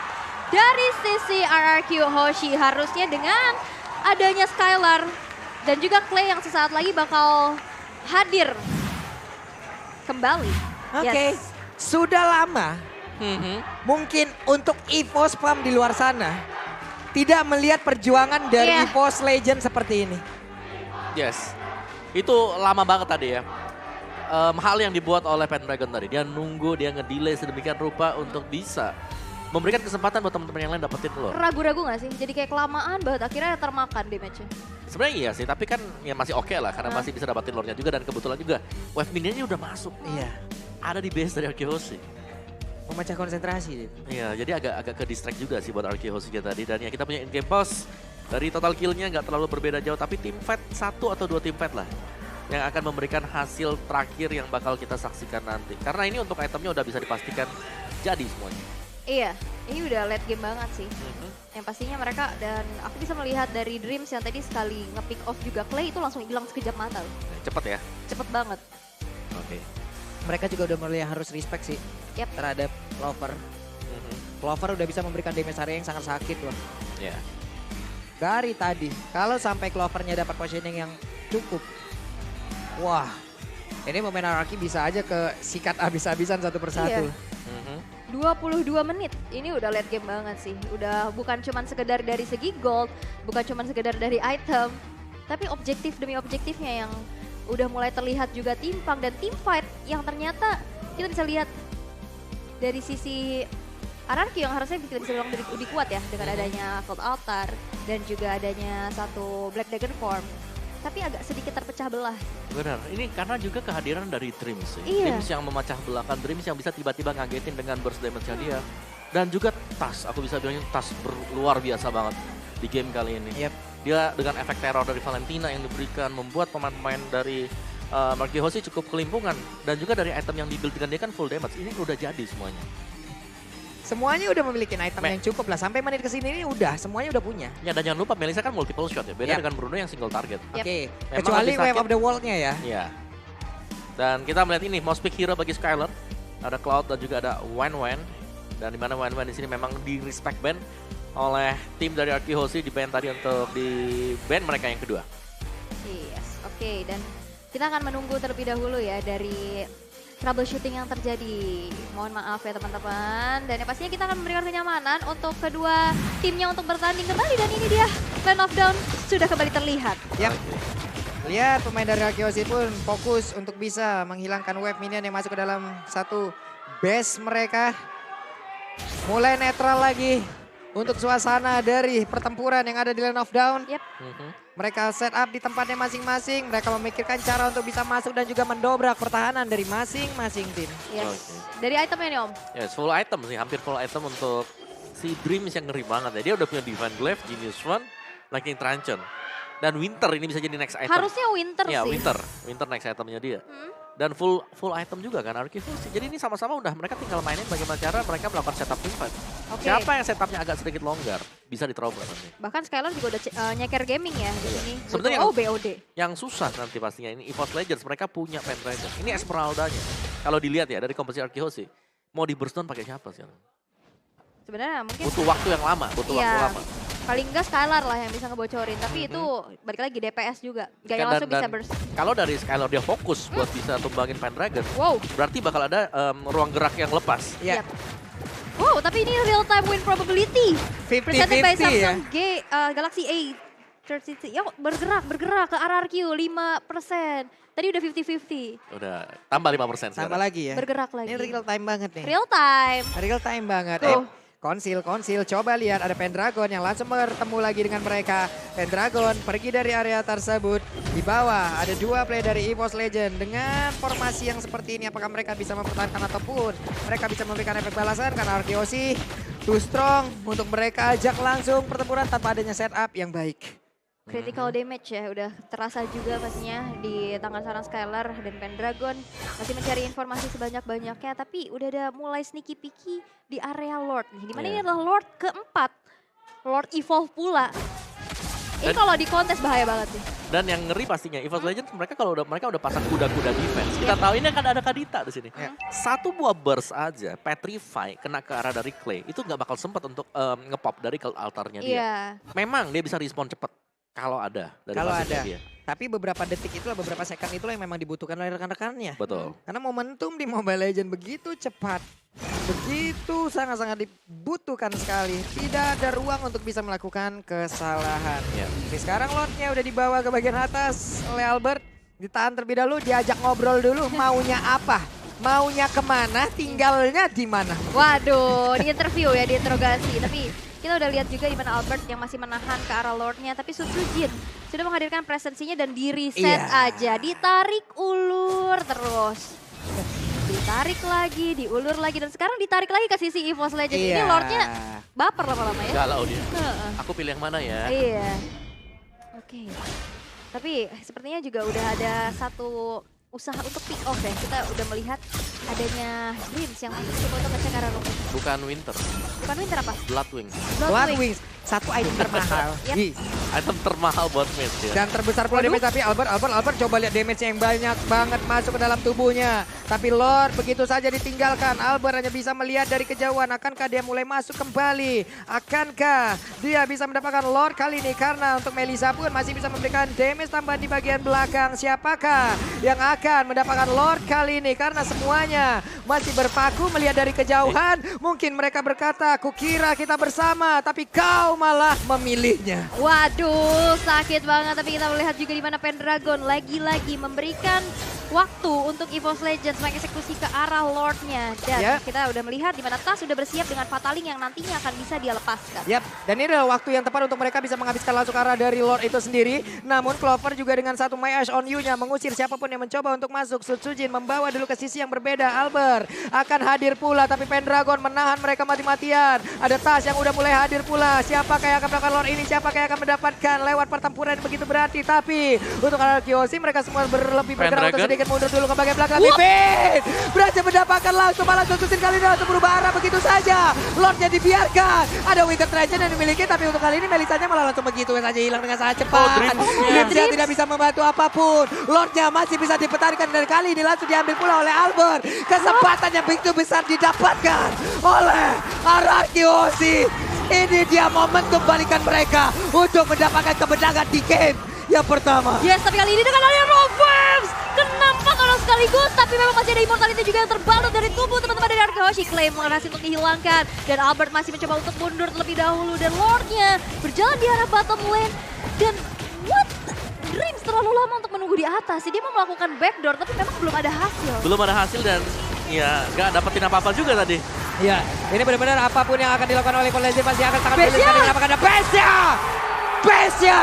dari sisi Anarchy Hoshi. Harusnya dengan adanya Skylar dan juga Clay yang sesaat lagi bakal hadir kembali. Oke, Yes. sudah lama mungkin untuk EVOS Pam di luar sana tidak melihat perjuangan dari EVOS Legends seperti ini. Yes, itu lama banget tadi ya. Hal yang dibuat oleh Pendragon tadi, dia nunggu, dia ngedelay sedemikian rupa untuk bisa memberikan kesempatan buat teman-teman yang lain dapetin Lord. Ragu-ragu gak sih? Jadi kayak kelamaan banget, akhirnya termakan damage-nya. Sebenarnya iya sih, tapi kan ya masih oke lah karena masih bisa dapetin Lordnya juga, dan kebetulan juga wave minionnya udah masuk. Iya. Ada di base dari Anarchy Hoshi. Memecah konsentrasi. Iya, jadi agak ke distract juga sih buat Anarchy Hoshi tadi. Dan ya kita punya in-game boss. Dari total kill-nya nggak terlalu berbeda jauh, tapi tim fight 1 atau 2 tim fight lah yang akan memberikan hasil terakhir yang bakal kita saksikan nanti. Karena ini untuk itemnya udah bisa dipastikan jadi semuanya. Iya, ini udah late game banget sih. Yang pastinya mereka, dan aku bisa melihat dari Dreams yang tadi sekali nge-pick off juga Clay itu langsung hilang sekejap mata loh. Cepet ya? Cepet banget. Oke. Mereka juga udah mulai harus respect sih terhadap Clover. Clover udah bisa memberikan damage area yang sangat sakit loh. Iya. Dari tadi, kalau sampai Clovernya dapat positioning yang cukup, wah, Ini pemain Araki bisa aja ke sikat habis-habisan satu persatu. Iya. 22 menit, ini udah late game banget sih. Udah bukan cuman sekedar dari segi gold, bukan cuman sekedar dari item, tapi objektif demi objektifnya yang udah mulai terlihat juga timpang dan team fight yang ternyata kita bisa lihat dari sisi Anarchy yang harusnya kita bisa bilang lebih kuat ya dengan adanya Cold Altar dan juga adanya satu Black Dragon Form. Tapi agak sedikit terpecah belah. Benar, ini karena juga kehadiran dari Dreams sih. Iya. Dreams yang memecah belahkan, Dreams yang bisa tiba-tiba ngagetin dengan burst damage-nya dia. Dan juga Tas, aku bisa bilangnya Tas luar biasa banget di game kali ini. Yep. Dia dengan efek teror dari Valentina yang diberikan, membuat pemain-pemain dari Marky Hoshi cukup kelimpungan. Dan juga dari item yang dibuild dengan dia kan full damage, ini udah jadi semuanya. Semuanya udah memiliki item yang cukup lah. Sampai menit kesini ini udah, semuanya udah punya. Ya dan jangan lupa Melissa kan multiple shot ya, beda Yep. dengan Bruno yang single target. Oke, Memang kecuali lebih Wave sakit. of the World-nya ya. Iya. Dan kita melihat ini most pick hero bagi Skylar. Ada Cloud dan juga ada Wen. Dan dimana Wen di sini memang di respect ban oleh tim dari Arky Hoshi di ban tadi untuk di ban mereka yang kedua. Yes, oke. Dan kita akan menunggu terlebih dahulu ya dari troubleshooting yang terjadi. Mohon maaf ya teman-teman. Dan yang pastinya kita akan memberikan kenyamanan untuk kedua timnya untuk bertanding kembali. Dan ini dia, Land of Dawn sudah kembali terlihat. Yap. Lihat pemain dari Arky Hoshi pun fokus untuk bisa menghilangkan wave minion yang masuk ke dalam satu base mereka. Mulai netral lagi untuk suasana dari pertempuran yang ada di Land of Dawn. Yep. Mereka set up di tempatnya masing-masing. Mereka memikirkan cara untuk bisa masuk dan juga mendobrak pertahanan dari masing-masing tim. Yes. Oke. Dari itemnya nih Om. Yes, full item sih, hampir full item untuk si Dreams yang ngeri banget ya. Dia udah punya Divine Glaive, Genius One, Lightning Truncheon. Dan Winter ini bisa jadi next item. Harusnya Winter Ya, sih. Winter next itemnya dia. Dan full item juga kan Arky Hoshi. Jadi ini sama-sama udah mereka tinggal mainin bagaimana cara mereka melakukan setup team fight. Oke. Siapa yang setupnya agak sedikit longgar bisa diterobos nanti. Bahkan Skylar juga udah nyeker gaming ya di sini. Sebenarnya Oh, BOD. Yang susah nanti pastinya ini EVOS Legends mereka punya Pendragon. Ini Esmeralda-nya. Kalau dilihat ya dari komposisi Arky Hoshi, mau di burst down pakai siapa sih? Sebenarnya mungkin Butuh waktu yang lama, butuh waktu Iya. lama. paling enggak Skylar lah yang bisa ngebocorin. Tapi itu balik lagi DPS juga. Gak yang Dan- langsung bisa dan burst. Kalau dari Skylar dia fokus buat bisa tumbangin Pendragon, Wow. berarti bakal ada ruang gerak yang lepas. Ya, Yap. Wow, tapi ini real time win probability. Presented by 50-50 ya. Samsung Galaxy A32. Yo, bergerak ke arah RQ 5%. Tadi udah 50-50. Udah tambah 5% Sama sekarang. lagi ya. Bergerak lagi. Ini real time banget nih. Real time. Real time banget. Tuh. Konsil. Coba lihat ada Pendragon yang langsung bertemu lagi dengan mereka. Pendragon pergi dari area tersebut. Di bawah ada dua player dari EVOS Legend. Dengan formasi yang seperti ini apakah mereka bisa mempertahankan ataupun mereka bisa memberikan efek balasan karena Arky Hoshi too strong untuk mereka ajak langsung pertempuran tanpa adanya setup yang baik. Critical damage ya udah terasa juga pastinya di tangan seorang Skylar dan Pendragon masih mencari informasi sebanyak-banyaknya tapi udah ada mulai sneaky peeky di area Lord nih. Dimana ini Iya. adalah Lord keempat. Lord Evolve pula. Ini Dan- kalau di kontes bahaya banget nih. Dan yang ngeri pastinya EVOS Legends mereka udah pasang kuda-kuda defense. Kita tahu ini akan ada Kadita di sini. Ya. Satu buah burst aja, Petrify kena ke arah dari Clay itu nggak bakal sempat untuk ngepop dari Cult Altarnya dia. Iya. Memang dia bisa respon cepat kalau ada dari Kalau pasifnya ada. dia. Tapi beberapa detik itulah, beberapa second itulah yang memang dibutuhkan oleh rekan-rekannya. Betul. Karena momentum di Mobile Legends begitu cepat. Begitu sangat-sangat dibutuhkan sekali. Tidak ada ruang untuk bisa melakukan kesalahan. Ya. Oke, sekarang Lordnya udah dibawa ke bagian atas oleh Albert. Ditahan terlebih dahulu, diajak ngobrol dulu maunya apa. Maunya kemana, tinggalnya di mana. Waduh, di interview ya, diinterogasi. Tapi kita udah lihat juga di mana Albert yang masih menahan ke arah Lordnya. Tapi Sutsujin sudah menghadirkan presensinya dan di reset Iya. aja. Ditarik ulur terus. Ditarik lagi, diulur lagi. Dan sekarang ditarik lagi ke sisi EVOS Legends. Ini Lordnya baper lama-lama ya. Galau dia. Heeh. Aku pilih yang mana ya? Iya. Oke. Tapi sepertinya juga udah ada satu usaha untuk pick off ya. Kita udah melihat adanya Dreams yang masuk coba untuk ngecek arah rumput. Bukan Winter, Bukan Winter apa? Bloodwing. Bloodwings, satu item termahal. Yep. Ih, Item termahal buat mid ya. dan terbesar pula damage, tapi Albert coba lihat damage yang banyak banget masuk ke dalam tubuhnya. Tapi Lord begitu saja ditinggalkan. Albert hanya bisa melihat dari kejauhan. Akankah dia mulai masuk kembali? Akankah dia bisa mendapatkan Lord kali ini? Karena untuk Melissa pun masih bisa memberikan damage tambahan di bagian belakang. Siapakah yang akan mendapatkan Lord kali ini? Karena semuanya masih berpaku melihat dari kejauhan. Mungkin mereka berkata, kukira kita bersama, tapi kau malah memilihnya. Waduh, sakit banget. Tapi kita melihat juga di mana Pendragon lagi-lagi memberikan waktu untuk EVOS Legends mengeksekusi ke arah Lordnya. Dan Ya. kita udah melihat di mana Tas sudah bersiap dengan Fataling yang nantinya akan bisa dia lepaskan. Yap, dan ini adalah waktu yang tepat untuk mereka bisa menghabiskan langsung arah dari Lord itu sendiri. Namun Clover juga dengan satu My Eyes on You-nya mengusir siapapun yang mencoba untuk masuk. Sutsujin membawa dulu ke sisi yang berbeda. Albert akan hadir pula, tapi Pendragon menahan mereka mati-matian. Ada Tas yang udah mulai hadir pula. Siapakah yang akan mendapatkan Lord ini? Siapakah yang akan mendapatkan lewat pertempuran yang begitu berarti? Tapi untuk Arkeosi mereka semua berlebih bergerak untuk Pendragon. sedikit mundur dulu ke bagian belakang. Pipin berhasil mendapatkan langsung, malah Sutsujin kali ini langsung berubah arah begitu saja. Lordnya dibiarkan. Ada Wicked Treasure yang dimiliki, tapi untuk kali ini Melisanya malah langsung begitu saja hilang dengan sangat cepat. Dreamsnya tidak bisa membantu apapun. Lordnya masih bisa dipertahankan, dan kali ini langsung diambil pula oleh Albert. Kesempatan yang begitu besar didapatkan oleh Arkeosi. Ini dia momentum balikan mereka untuk mendapatkan kemenangan di game yang pertama. Yes, tapi kali ini dengan adanya Rovers. Kenapa kalau sekaligus, tapi memang masih ada immortality juga yang terbalut dari tubuh teman-teman dari Arkeoshi. Claim berhasil untuk dihilangkan. Dan Albert masih mencoba untuk mundur terlebih dahulu. Dan Lordnya berjalan di arah bottom lane. Dan what? Dreams terlalu lama untuk menunggu di atas. Dia mau melakukan backdoor, tapi memang belum ada hasil. Belum ada hasil dan ya gak dapetin apa-apa juga tadi. Ya, ini benar-benar apapun yang akan dilakukan oleh Legends pasti akan sangat Besya! sulit sekali mendapatkan Besya! Besya!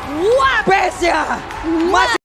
What? Besya! Masih